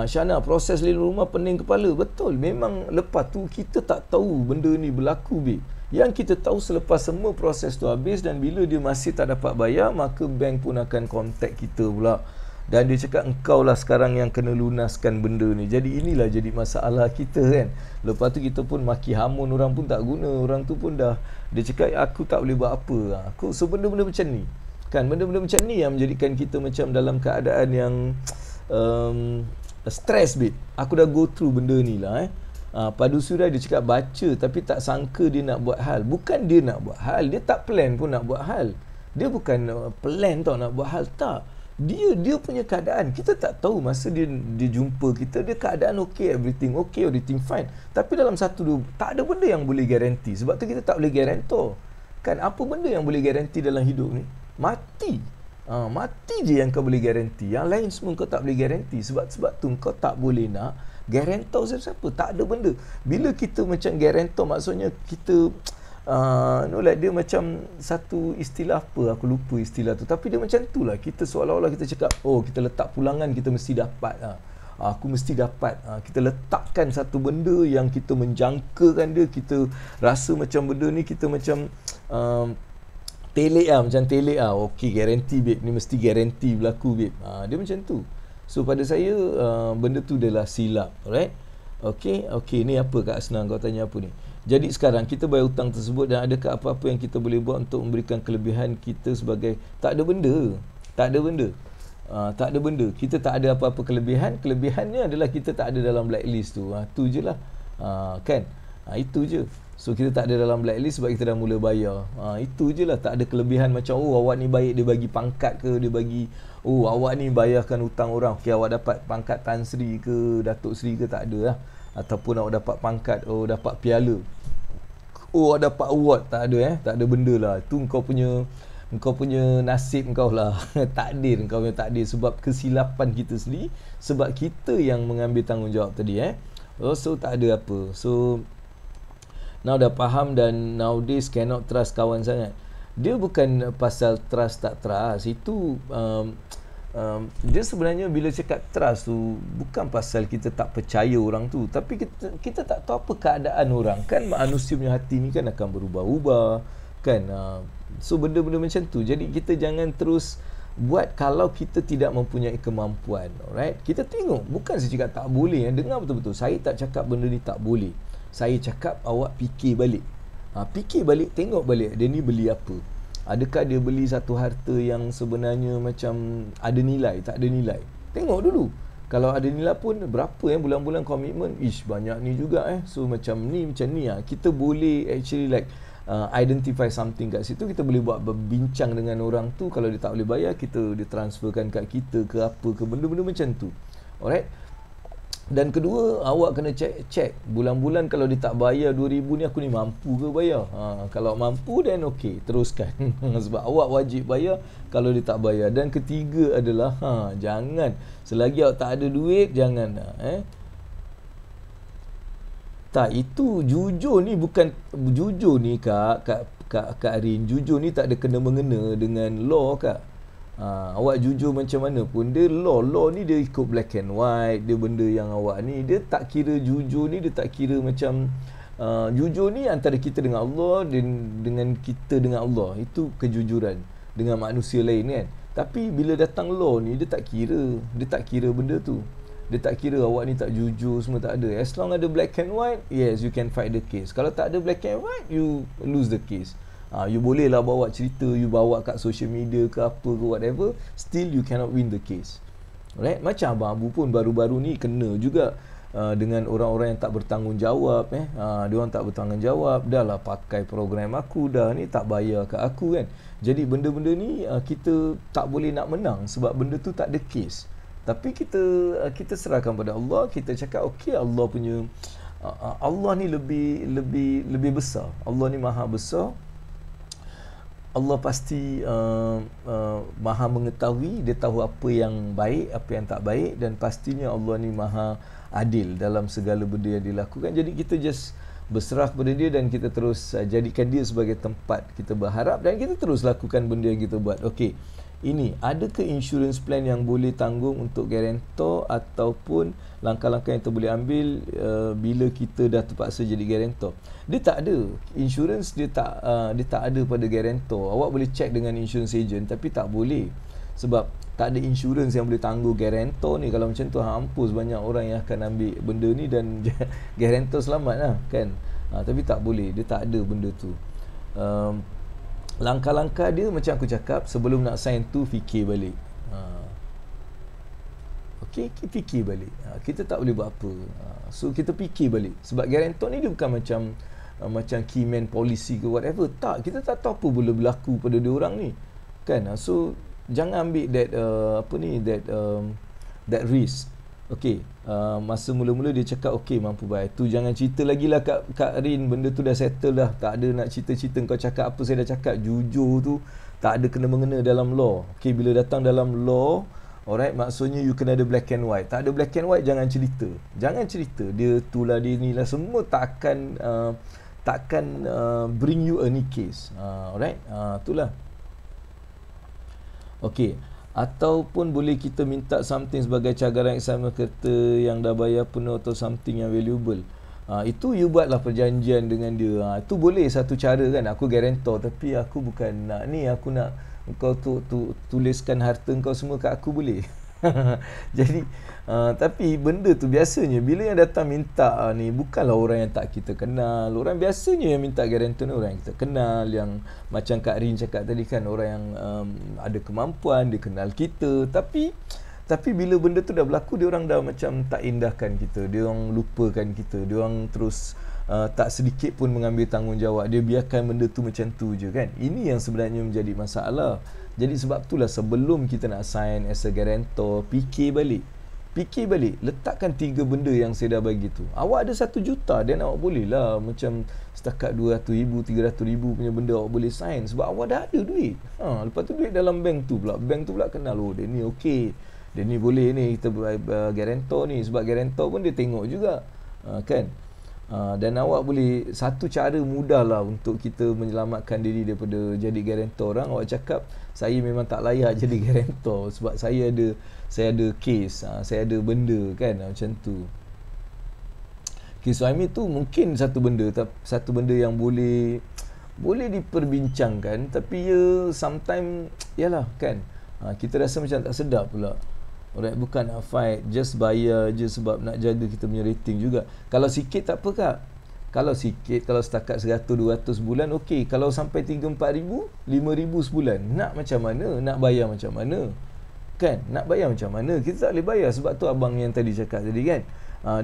Syana, proses lindung rumah pening kepala. Betul, memang lepas tu kita tak tahu benda ni berlaku, babe. Yang kita tahu selepas semua proses tu habis dan bila dia masih tak dapat bayar, maka bank pun akan contact kita pula. Dan dia cakap engkau lah sekarang yang kena lunaskan benda ni. Jadi inilah jadi masalah kita kan. Lepas tu kita pun maki hamun, orang pun tak guna. Orang tu pun dah, dia cakap aku tak boleh buat apa. So benda-benda macam ni. Kan, benda-benda macam ni yang menjadikan kita macam dalam keadaan yang stress, babe. Aku dah go through benda ni lah. Padu Surya dia cakap baca tapi tak sangka dia nak buat hal. Bukan dia nak buat hal, dia tak plan pun nak buat hal. Dia bukan plan tau nak buat hal, tak. Dia punya keadaan kita tak tahu. Masa dia jumpa kita, dia keadaan everything fine. Tapi dalam satu tak ada benda yang boleh garanti. Sebab tu kita tak boleh guarantor. Kan, apa benda yang boleh garanti dalam hidup ni? Mati. Mati je yang kau boleh garanti. Yang lain semua kau tak boleh garanti. Sebab tu kau tak boleh nak guarantor siapa. Tak ada benda. Bila kita macam guarantor, maksudnya kita dia macam satu istilah apa, aku lupa istilah tu, tapi dia macam tu lah. Kita seolah-olah kita cakap, kita letak pulangan, kita mesti dapat. Aku mesti dapat. Kita letakkan satu benda yang kita menjangkakan dia. Kita rasa macam benda ni kita macam telik macam telik okey, garanti babe, ni mesti garanti berlaku babe. Dia macam tu. So pada saya benda tu adalah silap. Alright. Okey, ni apa Kak Asna, kau tanya apa ni? Jadi sekarang kita bayar hutang tersebut, dan adakah apa-apa yang kita boleh buat untuk memberikan kelebihan kita sebagai, tak ada benda. Kita tak ada apa-apa kelebihan. Kelebihannya adalah kita tak ada dalam blacklist tu. Tu je lah. Kan? Itu je. So kita tak ada dalam blacklist sebab kita dah mula bayar. Itu je lah. Tak ada kelebihan macam awak ni baik, dia bagi pangkat ke, dia bagi awak ni bayarkan hutang orang. Okey, awak dapat pangkat Tan Sri ke, Datuk Sri ke, tak ada lah. Ataupun awak dapat pangkat dapat piala. oh dapat award, tak ada tak ada benda lah. Tu kau punya nasib kau lah. Takdir kau punya takdir, sebab kesilapan kita sendiri, sebab kita yang mengambil tanggungjawab tadi so tak ada apa. So now dah faham, dan nowadays cannot trust kawan sangat. Dia bukan pasal trust tak trust, itu dia sebenarnya bila cakap trust tu bukan pasal kita tak percaya orang tu, tapi kita tak tahu apa keadaan orang. Kan manusia punya hati ni kan akan berubah-ubah kan. So benda-benda macam tu, jadi kita jangan terus buat kalau kita tidak mempunyai kemampuan. Alright, kita tengok, bukan saya cakap tak boleh. Dengar betul-betul, saya tak cakap benda ni tak boleh. Saya cakap awak fikir balik. Fikir balik, tengok balik dia ni beli apa. Adakah dia beli satu harta yang sebenarnya macam ada nilai, tak ada nilai. Tengok dulu. Kalau ada nilai pun berapa bulan-bulan komitmen, banyak ni juga So macam ni kita boleh actually like identify something kat situ. Kita boleh buat berbincang dengan orang tu. Kalau dia tak boleh bayar, kita ditransferkan kat kita ke apa ke, benda-benda macam tu. Alright. Dan kedua, awak kena check bulan-bulan, kalau dia tak bayar 2,000 ni, aku ni mampu ke bayar. Kalau mampu, then okey, teruskan. Sebab awak wajib bayar kalau dia tak bayar. Dan ketiga adalah jangan, selagi awak tak ada duit, jangan tak, itu jujur ni bukan jujur ni Kak Arin, jujur ni tak ada kena-mengena dengan law Kak. Awak jujur macam mana pun, dia law ni dia ikut black and white. Dia benda yang awak ni, dia tak kira jujur ni, dia tak kira macam jujur ni antara kita dengan Allah, dengan kita dengan Allah. Itu kejujuran dengan manusia lain kan. Tapi bila datang law ni, dia tak kira benda tu. Dia tak kira awak ni tak jujur, semua tak ada. As long ada black and white, yes, you can fight the case. Kalau tak ada black and white, you lose the case. You boleh lah bawa cerita, you bawa kat social media ke apa ke whatever, still you cannot win the case. Alright, macam Abang Abu pun baru-baru ni kena juga dengan orang-orang yang tak bertanggungjawab. Dia orang tak bertanggungjawab, dah lah pakai program aku, dah ni tak bayar kat aku kan. Jadi benda-benda ni kita tak boleh nak menang sebab benda tu tak ada case. Tapi kita serahkan pada Allah. Kita cakap okey, Allah punya Allah ni lebih besar. Allah ni maha besar. Allah pasti maha mengetahui. Dia tahu apa yang baik, apa yang tak baik. Dan pastinya Allah ni maha adil dalam segala benda yang dilakukan. Jadi kita just berserah kepada dia, dan kita terus jadikan dia sebagai tempat kita berharap, dan kita terus lakukan benda yang kita buat. Okey, ini adakah insurance plan yang boleh tanggung untuk guarantor, ataupun langkah-langkah yang kita boleh ambil bila kita dah terpaksa jadi guarantor? Dia tak ada insurance, dia tak ada pada guarantor. Awak boleh check dengan insurance agent, tapi tak boleh, sebab tak ada insurance yang boleh tangguh guarantor ni. Kalau macam tu, hampus banyak orang yang akan ambil benda ni, dan guarantor selamat lah kan. Tapi tak boleh, dia tak ada benda tu. Langkah-langkah dia macam aku cakap, sebelum nak sign tu fikir balik. Okey, fikir balik. Kita tak boleh buat apa. So kita fikir balik. Sebab guarantor ni dia bukan macam keyman policy ke whatever. Tak, kita tak tahu apa boleh berlaku pada dia orang ni. Kan? So jangan ambil that risk. Okey, masa mula-mula dia cakap okey mampu bayar, tu jangan cerita lagi lah Kak Rin, benda tu dah settle dah, tak ada nak cerita-cerita. Kau cakap apa, saya dah cakap jujur tu tak ada kena-mengena dalam law. Okey, bila datang dalam law, alright, maksudnya you kena ada black and white. Tak ada black and white, jangan cerita. Dia tu lah, dia ni lah, semua takkan bring you any case. Alright, itulah. Okey, ataupun boleh kita minta something sebagai cagaran eksamen kereta yang dah bayar penuh, atau something yang valuable. Itu you buatlah perjanjian dengan dia. Itu boleh, satu cara kan. Aku guarantor, tapi aku bukan nak ni, aku nak kau tuliskan harta kau semua kat aku, boleh. Jadi tapi benda tu biasanya bila yang datang minta ni bukanlah orang yang tak kita kenal. Orang biasanya yang minta guarantor ni orang yang kita kenal, yang macam Kak Rin cakap tadi kan, orang yang ada kemampuan, dia kenal kita. Tapi bila benda tu dah berlaku, dia orang dah macam tak indahkan kita, dia orang lupakan kita, dia orang terus tak sedikit pun mengambil tanggungjawab. Dia biarkan benda tu macam tu je kan. Ini yang sebenarnya menjadi masalah. Jadi sebab itulah sebelum kita nak sign as a guarantor, fikir balik fikir balik, letakkan 3 benda yang saya dah bagi tu. Awak ada 1 juta dan awak boleh lah macam setakat 200,000, 300,000 punya benda awak boleh sign sebab awak dah ada duit. Lepas tu duit dalam bank tu pula. Bank tu pula kenal, oh dia ni okey. Dia ni boleh ni, kita guarantor ni. Sebab guarantor pun dia tengok juga. Kan? Dan awak boleh, satu cara mudah lah untuk kita menyelamatkan diri daripada jadi guarantor orang. Awak cakap, saya memang tak layak jadi guarantor sebab saya ada case, saya ada benda kan, macam tu. Kes suami tu mungkin satu benda yang boleh diperbincangkan, tapi sometimes yalah kan, kita rasa macam tak sedap pula. Alright, bukan nak fight, just bayar je sebab nak jaga kita punya rating juga. Kalau sikit tak apa kak. Kalau sikit, kalau setakat 100-200 sebulan okey. Kalau sampai 3-4 ribu, 5 ribu sebulan, nak macam mana? Nak bayar macam mana? Kan? Nak bayar macam mana? Kita tak boleh bayar. Sebab tu abang yang tadi cakap tadi kan,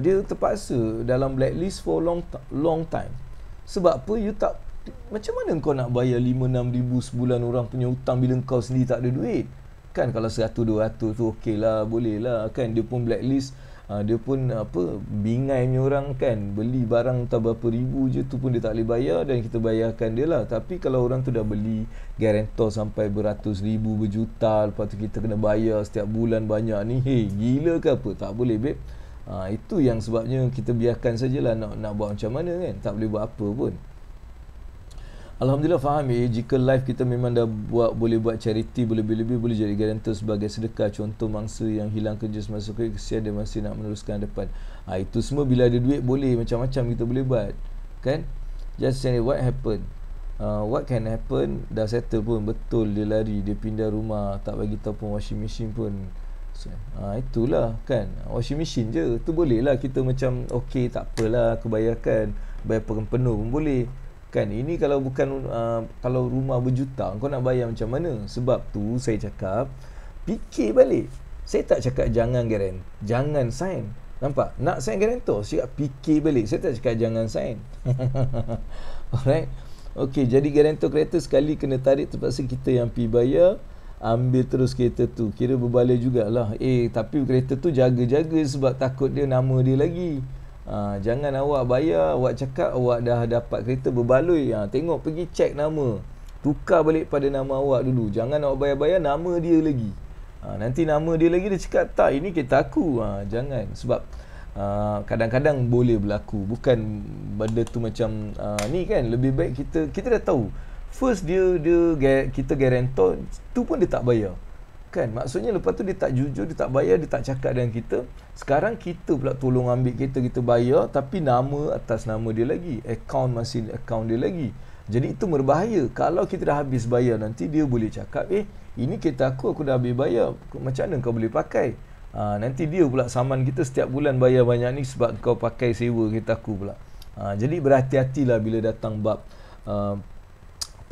dia terpaksa dalam blacklist for long time. Sebab apa? You tak, macam mana kau nak bayar 5-6 ribu sebulan orang punya hutang bila kau sendiri tak ada duit? Kan kalau 100-200 tu okey lah, boleh lah kan. Dia pun blacklist, dia pun bingai punya orang kan, beli barang tak berapa ribu je tu pun dia tak boleh bayar dan kita bayarkan dia lah. Tapi kalau orang tu dah beli guarantor sampai beratus ribu, berjuta, lepas tu kita kena bayar setiap bulan banyak ni, gila ke apa? Tak boleh babe. Itu yang sebabnya kita biarkan sajalah, nak buat macam mana kan, tak boleh buat apa pun. Alhamdulillah faham jika live kita memang dah boleh buat charity, lebih-lebih boleh jadi guarantor sebagai sedekah. Contoh mangsa yang hilang kerja semasa COVID, kesian dia masih nak meneruskan depan. Itu semua bila ada duit boleh, macam-macam kita boleh buat kan. Just say what happened, what can happen, dah settle pun, betul dia lari, dia pindah rumah, tak bagi tahu pun washing machine pun. Itulah kan, washing machine je tu boleh lah kita macam okey tak apalah, aku bayarkan, bayar penuh pun boleh kan. Ini kalau bukan kalau rumah berjuta, kau nak bayar macam mana? Sebab tu saya cakap, fikir balik. Saya tak cakap jangan sign. Nampak? Nak sign guarantor, saya fikir balik. Saya tak cakap jangan sign. Alright. Okey, jadi guarantor kereta sekali kena tarik, terpaksa kita yang pergi bayar, ambil terus kereta tu. Kira berbaloi jugalah. Tapi kereta tu jaga-jaga sebab takut dia nama dia lagi. Jangan awak bayar, awak cakap awak dah dapat kereta berbaloi, tengok pergi cek nama, tukar balik pada nama awak dulu. Jangan awak bayar-bayar nama dia lagi. Nanti nama dia lagi dia cakap tak, ini kereta aku. Jangan. Sebab kadang-kadang boleh berlaku, bukan benda tu macam ni kan. Lebih baik kita dah tahu first kita guarantor tu pun dia tak bayar kan. Maksudnya lepas tu dia tak jujur, dia tak bayar, dia tak cakap dengan kita. Sekarang kita pula tolong ambil kereta, kita bayar, tapi nama atas nama dia lagi, akaun masih akaun dia lagi. Jadi itu berbahaya. Kalau kita dah habis bayar, nanti dia boleh cakap, ini kereta aku dah habis bayar, macam mana kau boleh pakai? Nanti dia pula saman kita setiap bulan bayar banyak ni sebab kau pakai sewa kereta aku pula. Jadi berhati-hatilah bila datang bab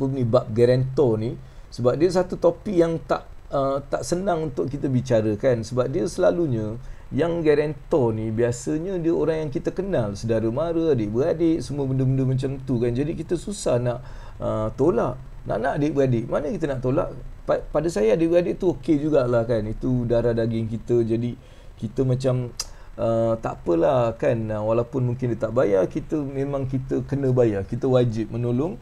bab guarantor ni, sebab dia satu topik yang tak senang untuk kita bicarakan. Sebab dia selalunya yang guarantor ni biasanya dia orang yang kita kenal, saudara mara, adik-beradik, semua benda-benda macam tu kan. Jadi kita susah nak tolak. Nak adik-beradik, mana kita nak tolak? Pada saya adik-beradik tu okey jugalah kan, itu darah daging kita. Jadi kita macam tak apalah kan, walaupun mungkin dia tak bayar, memang kita kena bayar, kita wajib menolong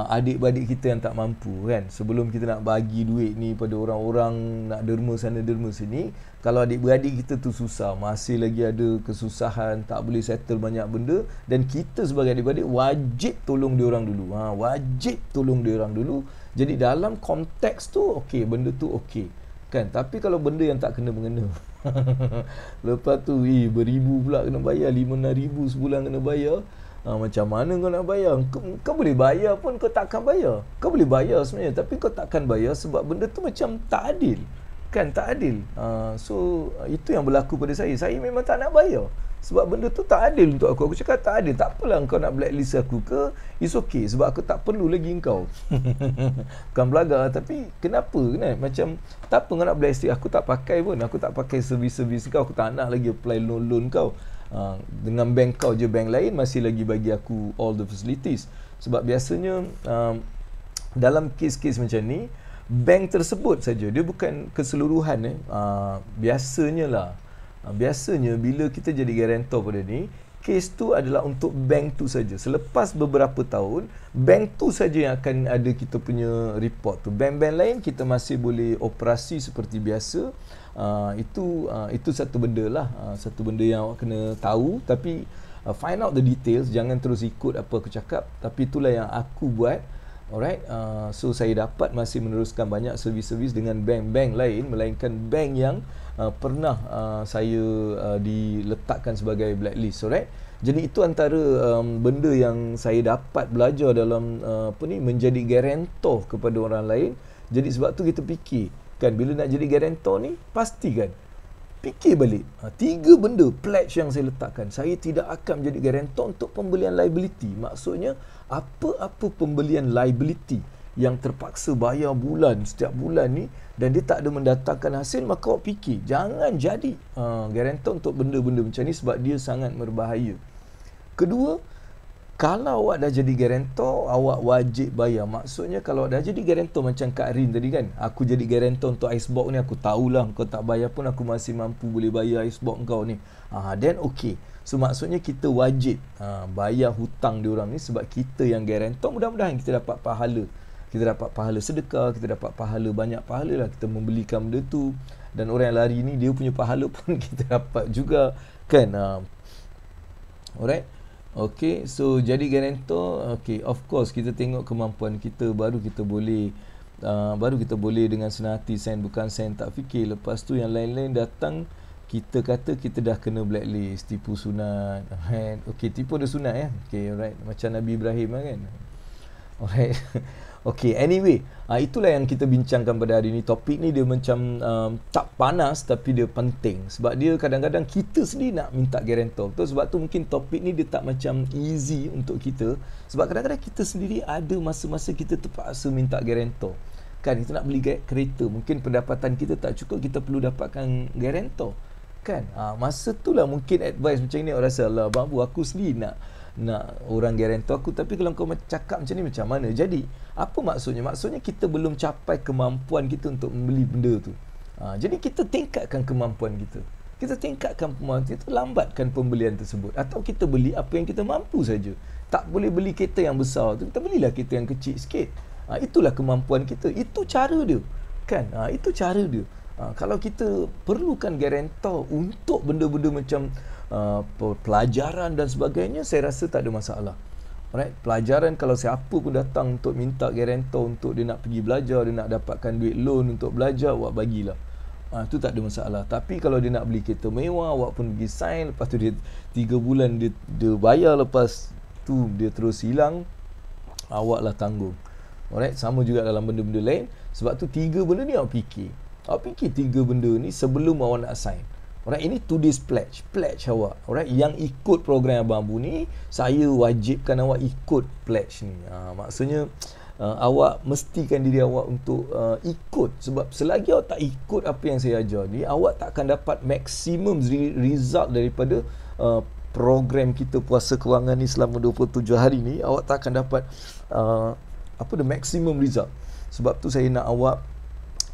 adik-beradik kita yang tak mampu kan. Sebelum kita nak bagi duit ni pada orang-orang, nak derma sana derma sini, kalau adik-beradik kita tu susah, masih lagi ada kesusahan, tak boleh settle banyak benda, dan kita sebagai adik-beradik wajib tolong diorang dulu. Wajib tolong diorang dulu. Jadi dalam konteks tu okey, benda tu okey kan. Tapi kalau benda yang tak kena mengena lepas tu beribu pula kena bayar, 5-6 ribu sebulan kena bayar. Macam mana kau nak bayar? Kau boleh bayar pun kau takkan bayar. Kau boleh bayar sebenarnya, tapi kau takkan bayar sebab benda tu macam tak adil kan, tak adil. So itu yang berlaku pada saya. Saya memang tak nak bayar sebab benda tu tak adil untuk aku. Aku cakap tak adil, tak apalah kau nak blacklist aku ke, it's okay sebab aku tak perlu lagi kau. Bukan belagar, tapi kenapa kan? Macam tak apa kau nak blacklist aku, tak pakai pun, aku tak pakai servis-servis kau, aku tak nak lagi apply loan kau. Dengan bank kau je, bank lain masih lagi bagi aku all the facilities. Sebab biasanya dalam kes-kes macam ni, bank tersebut saja, dia bukan keseluruhan biasanya lah Biasanya bila kita jadi guarantor pada ni, kes tu adalah untuk bank tu saja. Selepas beberapa tahun, bank tu saja yang akan ada kita punya report tu. Bank-bank lain kita masih boleh operasi seperti biasa. Itu satu benda lah, satu benda yang awak kena tahu. Tapi find out the details, jangan terus ikut apa aku cakap. Tapi itulah yang aku buat. Alright, so saya dapat masih meneruskan banyak servis-servis dengan bank-bank lain, melainkan bank yang pernah saya diletakkan sebagai blacklist. Alright, jadi itu antara benda yang saya dapat belajar dalam menjadi guarantor kepada orang lain. Jadi sebab tu kita fikir kan, bila nak jadi guarantor ni, pastikan fikir balik 3 benda pledge yang saya letakkan. Saya tidak akan menjadi guarantor untuk pembelian liability. Maksudnya apa-apa pembelian liability yang terpaksa bayar setiap bulan ni dan dia tak ada mendatangkan hasil, maka awak fikir jangan jadi guarantor untuk benda-benda macam ni, sebab dia sangat berbahaya. Kedua, kalau awak dah jadi guarantor, awak wajib bayar. Maksudnya kalau dah jadi guarantor macam Kak Rin tadi kan, aku jadi guarantor untuk icebox ni, aku tahulah kau tak bayar pun aku masih mampu boleh bayar icebox kau ni. Then okay. So maksudnya kita wajib bayar hutang diorang ni, sebab kita yang guarantor. Mudah-mudahan kita dapat pahala. Kita dapat pahala sedekah, kita dapat pahala, banyak pahala lah kita membelikan benda tu. Dan orang yang lari ni, dia punya pahala pun kita dapat juga kan. Alright. Okay, so jadi guarantor, okay, of course kita tengok kemampuan kita, baru kita boleh dengan senang hati sign, bukan sign tak fikir. Lepas tu yang lain-lain datang, kita kata kita dah kena blacklist, tipu sunat. Okay, tipu ada sunat ya. Okay, alright, macam Nabi Ibrahim kan. Alright. Okay, anyway, itulah yang kita bincangkan pada hari ini. Topik ni dia macam tak panas, tapi dia penting. Sebab dia kadang-kadang kita sendiri nak minta guarantor. Betul? Sebab tu mungkin topik ni dia tak macam easy untuk kita. Sebab kadang-kadang kita sendiri ada masa-masa kita terpaksa minta guarantor. Kan, kita nak beli kereta, mungkin pendapatan kita tak cukup, kita perlu dapatkan guarantor. Kan, masa tu lah mungkin advice macam ni, orang rasa, Allah babu, aku sendiri nak orang guarantor aku, tapi kalau kau cakap macam ni macam mana? Jadi apa maksudnya? Maksudnya kita belum capai kemampuan kita untuk membeli benda tu. Jadi kita tingkatkan kemampuan kita. Kita tingkatkan kemampuan kita, lambatkan pembelian tersebut. Atau kita beli apa yang kita mampu saja. Tak boleh beli kereta yang besar tu, kita belilah kereta yang kecil sikit. Itulah kemampuan kita. Itu cara dia. Kan? Itu cara dia. Kalau kita perlukan guarantor untuk benda-benda macam pelajaran dan sebagainya, saya rasa tak ada masalah. Alright, pelajaran kalau siapa pun datang untuk minta guarantor untuk dia nak pergi belajar, dia nak dapatkan duit loan untuk belajar, awak bagilah. Itu tak ada masalah. Tapi kalau dia nak beli kereta mewah, awak pun pergi sign, lepas tu dia 3 bulan dia bayar, lepas tu dia terus hilang, awaklah tanggung. Alright, sama juga dalam benda-benda lain. Sebab tu 3 benda ni awak fikir. Awak fikir 3 benda ni sebelum awak nak sign. Alright, ini today's pledge awak. Alright, yang ikut program Abang Abu ni, saya wajibkan awak ikut pledge ni. Maksudnya awak mestikan diri awak untuk ikut. Sebab selagi awak tak ikut apa yang saya ajar ni, awak tak akan dapat maksimum result daripada program kita puasa kewangan ni selama 27 hari ni. Awak tak akan dapat the maximum result. Sebab tu saya nak awak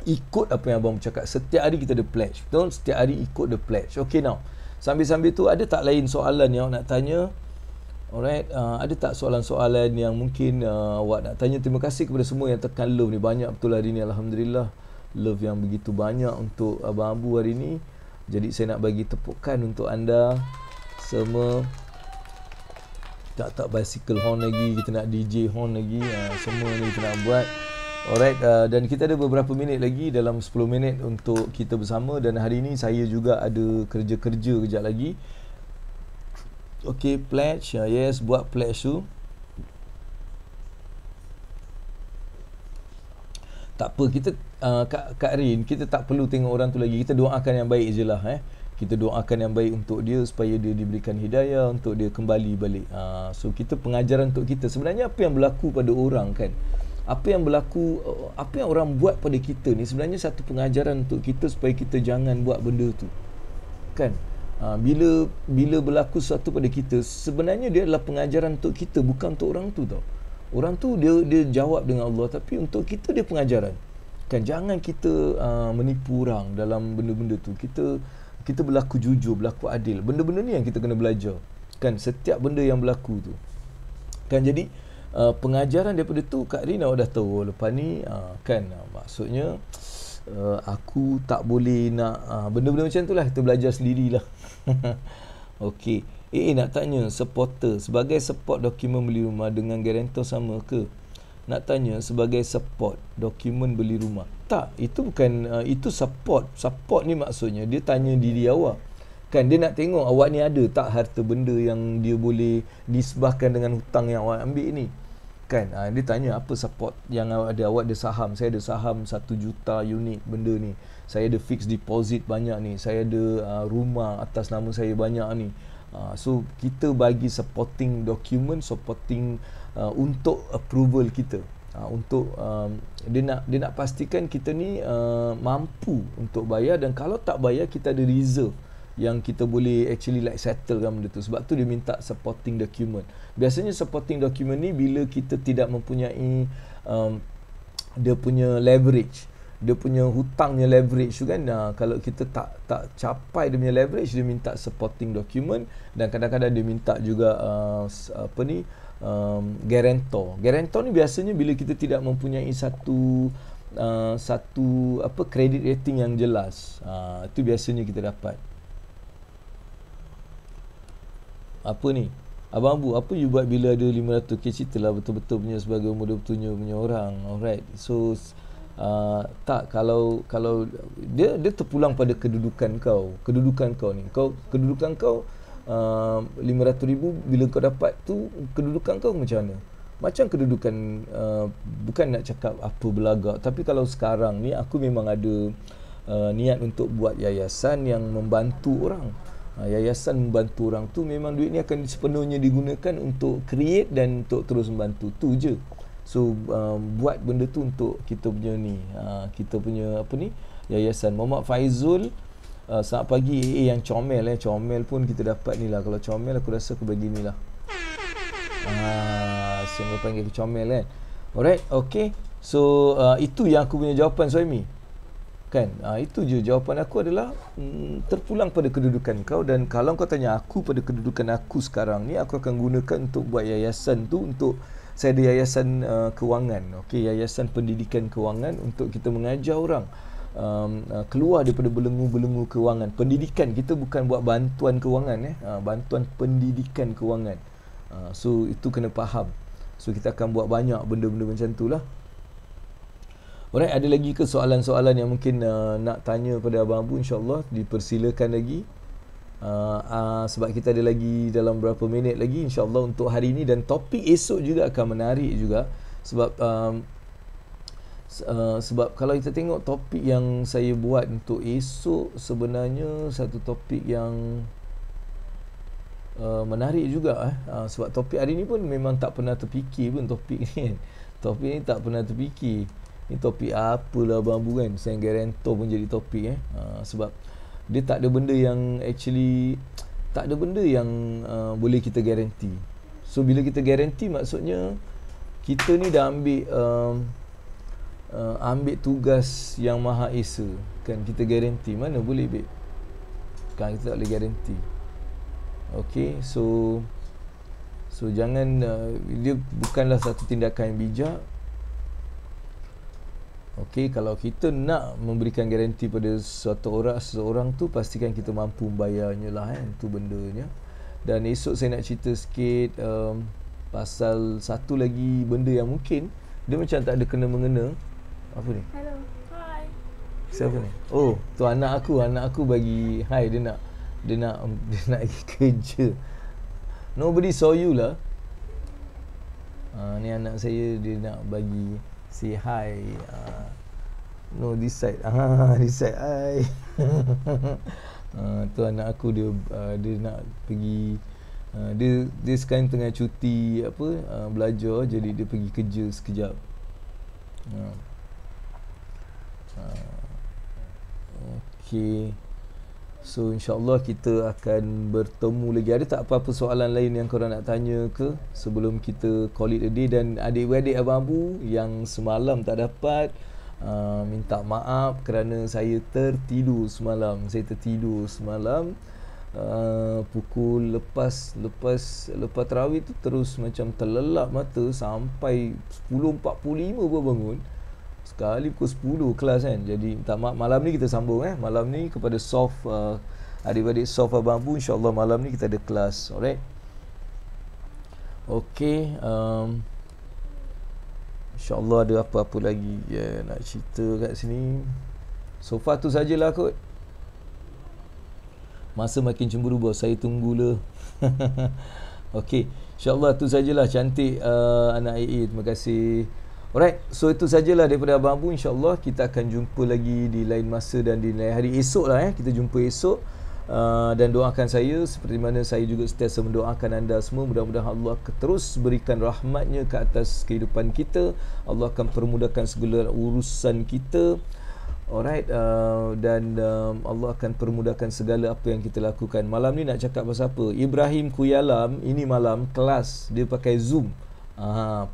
ikut apa yang abang bercakap. Setiap hari kita ada pledge. Betul? Setiap hari ikut the pledge. Okay, now sambil-sambil tu, ada tak lain soalan yang awak nak tanya? Alright, ada tak soalan-soalan yang mungkin awak nak tanya? Terima kasih kepada semua yang tekan love ni. Banyak betul hari ni, Alhamdulillah. Love yang begitu banyak untuk Abang Abu hari ni. Jadi saya nak bagi tepukan untuk anda semua. Tak bicycle horn lagi, kita nak DJ horn lagi. Semua ni kita nak buat. Alright, dan kita ada beberapa minit lagi, dalam 10 minit untuk kita bersama. Dan hari ini saya juga ada kerja-kerja kejap lagi. Okay, pledge. Yes, buat pledge tu. Tak apa, kita Kak Rin, kita tak perlu tengok orang tu lagi. Kita doakan yang baik je lah. Kita doakan yang baik untuk dia, supaya dia diberikan hidayah, untuk dia kembali balik. So kita pengajaran untuk kita. Sebenarnya apa yang berlaku pada orang kan, apa yang berlaku, apa yang orang buat pada kita ni sebenarnya satu pengajaran untuk kita, supaya kita jangan buat benda tu. Kan? Bila berlaku sesuatu pada kita, sebenarnya dia adalah pengajaran untuk kita, bukan untuk orang tu tau. Orang tu dia jawab dengan Allah, tapi untuk kita dia pengajaran. Kan, jangan kita menipu orang dalam benda-benda tu. Kita kita berlaku jujur, berlaku adil. Benda-benda ni yang kita kena belajar. Kan setiap benda yang berlaku tu. Kan jadi pengajaran daripada tu Kak Rin awak dah tahu lepas ni kan maksudnya aku tak boleh nak benda-benda macam tu lah, kita belajar sendirilah. Okey. Nak tanya supporter sebagai support dokumen beli rumah dengan guarantor sama ke? Nak tanya sebagai support dokumen beli rumah. Tak, itu bukan itu support. Support ni maksudnya dia tanya diri awak. Kan dia nak tengok awak ni ada tak harta benda yang dia boleh disebahkan dengan hutang yang awak ambil ni. Kan dia tanya apa support yang awak ada. Awak ada saham, saya ada saham 1 juta unit benda ni. Saya ada fixed deposit banyak ni. Saya ada rumah atas nama saya banyak ni. So kita bagi supporting document, supporting untuk approval kita. Untuk dia nak pastikan kita ni mampu untuk bayar, dan kalau tak bayar kita ada reserve yang kita boleh actually like settlekan benda tu. Sebab tu dia minta supporting document. Biasanya supporting document ni bila kita tidak mempunyai dia punya leverage, dia punya hutangnya leverage tu kan. Kalau kita tak capai dia punya leverage, dia minta supporting document, dan kadang-kadang dia minta juga guarantor. Guarantor ni biasanya bila kita tidak mempunyai satu credit rating yang jelas, itu biasanya kita dapat. Apa ni? Abang Abu, apa you buat bila ada 500k? Ceritalah betul-betul punya sebagai umur 20 punya orang. Alright. So tak, kalau dia terpulang pada kedudukan kau ni. Kedudukan kau 500,000 bila kau dapat tu, kedudukan kau macam mana? Macam kedudukan bukan nak cakap apa belagak, tapi kalau sekarang ni aku memang ada niat untuk buat yayasan yang membantu orang. Yayasan membantu orang tu memang duit ni akan sepenuhnya digunakan untuk create dan untuk terus membantu tu je. So buat benda tu untuk kita punya ni, kita punya apa ni, yayasan. Muhammad Faizul, selamat pagi. Yang comel comel pun kita dapat ni lah. Kalau comel aku rasa aku bagi ni lah. Semua panggil aku comel kan. Alright, okay. So itu yang aku punya jawapan, Suhaimi. Kan, itu je jawapan aku adalah terpulang pada kedudukan kau. Dan kalau kau tanya aku pada kedudukan aku sekarang ni, aku akan gunakan untuk buat yayasan tu. Untuk saya ada yayasan kewangan, okey, yayasan pendidikan kewangan, untuk kita mengajar orang keluar daripada belenggu-belenggu kewangan. Pendidikan kita bukan buat bantuan kewangan, bantuan pendidikan kewangan. So itu kena faham. So kita akan buat banyak benda-benda macam tu lah. Alright, ada lagi ke soalan-soalan yang mungkin nak tanya pada Abang Abu? InsyaAllah dipersilakan lagi. Sebab kita ada lagi dalam berapa minit lagi InsyaAllah untuk hari ini. Dan topik esok juga akan menarik juga. Sebab kalau kita tengok topik yang saya buat untuk esok, sebenarnya satu topik yang menarik juga. Sebab topik hari ni pun memang tak pernah terfikir pun topik ni. Topik ni tak pernah terfikir. Ni topik apalah Abang Abu kan. Saya guarantor pun jadi topik sebab dia tak ada benda yang actually, tak ada benda yang boleh kita garanti. So bila kita garanti, maksudnya kita ni dah ambil tugas yang Maha Esa kan. Kita garanti, mana boleh babe kan, kita tak boleh garanti. Okay, so jangan dia bukanlah satu tindakan yang bijak. Okey, kalau kita nak memberikan garanti pada seseorang tu, pastikan kita mampu membayarnya lah kan, tu bendanya. Dan esok saya nak cerita sikit pasal satu lagi benda yang mungkin dia macam tak ada kena-mengena. Apa ni? Hello. Hi. Siapa ni? Oh, tu anak aku bagi hi, dia nak pergi kerja. Nobody saw you lah. Ni anak saya, dia nak bagi say hi. No, this side. This side. Hi. Tu anak aku, dia nak pergi, dia sekarang tengah cuti belajar, jadi dia pergi kerja sekejap. Okey. So insyaAllah kita akan bertemu lagi. Ada tak apa-apa soalan lain yang korang nak tanya ke sebelum kita call it a day? Dan adik-adik Abang Abu yang semalam tak dapat, Minta maaf kerana saya tertidur semalam. Pukul lepas tarawih tu terus macam terlelap mata sampai 10.45 baru bangun. Sekali pukul 10 kelas kan. Jadi minta maaf, malam ni kita sambung malam ni kepada soft adik-adik soft Abang Abu, insyaAllah malam ni kita ada kelas. Alright. Okay, InsyaAllah ada apa-apa lagi nak cerita kat sini. So far tu sajalah kot. Masa makin cemburu bos, saya tunggulah. Okay, InsyaAllah tu sajalah. Cantik anak AA, terima kasih. Alright, so itu sajalah daripada Abang Abu. InsyaAllah kita akan jumpa lagi di lain masa dan di lain hari. Esok lah kita jumpa esok. Dan doakan saya seperti mana saya juga sentiasa mendoakan anda semua. Mudah-mudahan Allah terus berikan rahmatnya ke atas kehidupan kita. Allah akan permudahkan segala urusan kita. Alright, dan Allah akan permudahkan segala apa yang kita lakukan. Malam ni nak cakap pasal apa? Ibrahim Kuyalam ini malam kelas, dia pakai Zoom.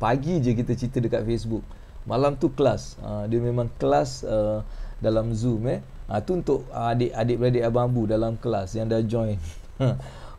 Pagi je kita cerita dekat Facebook, malam tu kelas. Dia memang kelas dalam Zoom. Tu untuk adik-beradik Abang Abu dalam kelas yang dah join.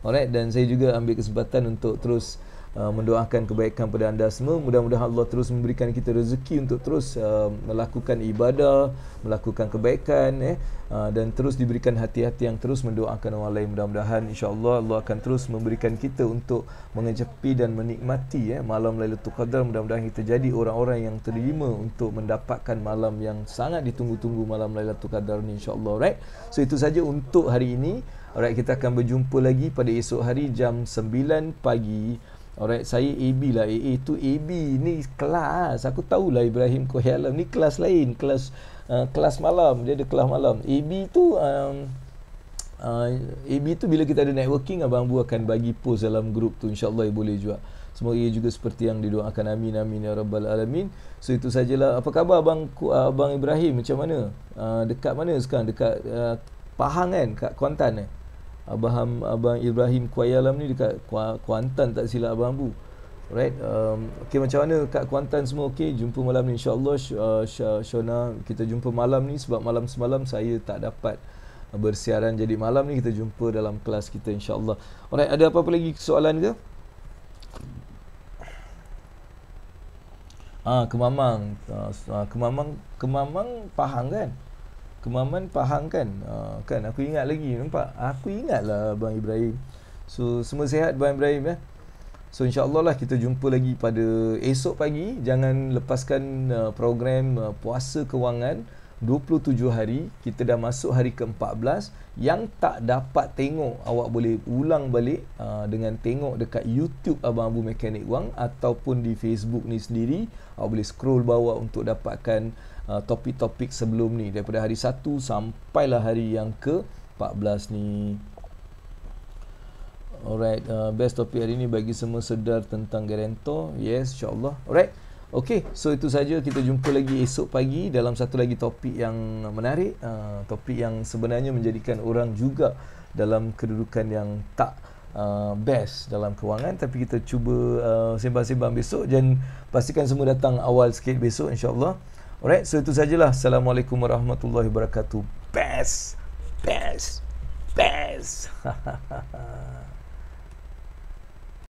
Alright, dan saya juga ambil kesempatan untuk terus mendoakan kebaikan pada anda semua. Mudah-mudahan Allah terus memberikan kita rezeki untuk terus melakukan ibadah, melakukan kebaikan, dan terus diberikan hati-hati yang terus mendoakan orang lain. Mudah-mudahan insya-Allah Allah akan terus memberikan kita untuk mengecapi dan menikmati malam Lailatul Qadar. Mudah-mudahan kita jadi orang-orang yang terima untuk mendapatkan malam yang sangat ditunggu-tunggu, malam Lailatul Qadar ni insya-Allah. Alright. So itu saja untuk hari ini. Alright, kita akan berjumpa lagi pada esok hari jam 9 pagi. Alright, saya AB lah. AA tu AB ni kelas. Aku tahulah Ibrahim Kuyalam ni kelas lain, kelas malam. Dia ada kelas malam. AB tu bila kita ada networking, Abang Abu akan bagi post dalam grup tu, insya-Allah boleh juga. Semoga ia juga seperti yang didoakan. Amin amin ya rabbal alamin. So itu sajalah. Apa khabar Abang Ibrahim, macam mana? Dekat mana sekarang? Dekat Pahang kan, kat Kuantan Abang Ibrahim Kuyalam ni dekat Kuantan tak silap Abang Abu. Alright, okay, macam mana kat Kuantan semua? Okay, jumpa malam ni insyaAllah. Shona, kita jumpa malam ni sebab malam semalam saya tak dapat bersiaran. Jadi malam ni kita jumpa dalam kelas kita insyaAllah. Alright, ada apa-apa lagi soalan ke? Kemamang Pahang kan? Kemaman Pahang kan? Kan aku ingat lagi, nampak? Aku ingatlah Abang Ibrahim. So semua sihat Abang Ibrahim So insya-Allah lah kita jumpa lagi pada esok pagi. Jangan lepaskan program puasa kewangan 27 hari. Kita dah masuk hari ke-14. Yang tak dapat tengok, awak boleh ulang balik dengan tengok dekat YouTube Abang Abu Mekanik Wang ataupun di Facebook ni sendiri. Awak boleh scroll bawah untuk dapatkan topik-topik sebelum ni daripada hari 1 sampailah hari yang ke-14 ni. Alright, best topik hari ni bagi semua sedar tentang guarantor. Yes, insyaAllah. Alright, okay, so itu saja. Kita jumpa lagi esok pagi dalam satu lagi topik yang menarik, topik yang sebenarnya menjadikan orang juga dalam kedudukan yang tak best dalam kewangan. Tapi kita cuba sembang-sembang besok dan pastikan semua datang awal sikit besok insyaAllah. Alright, so itu sajalah. Assalamualaikum warahmatullahi wabarakatuh. Best.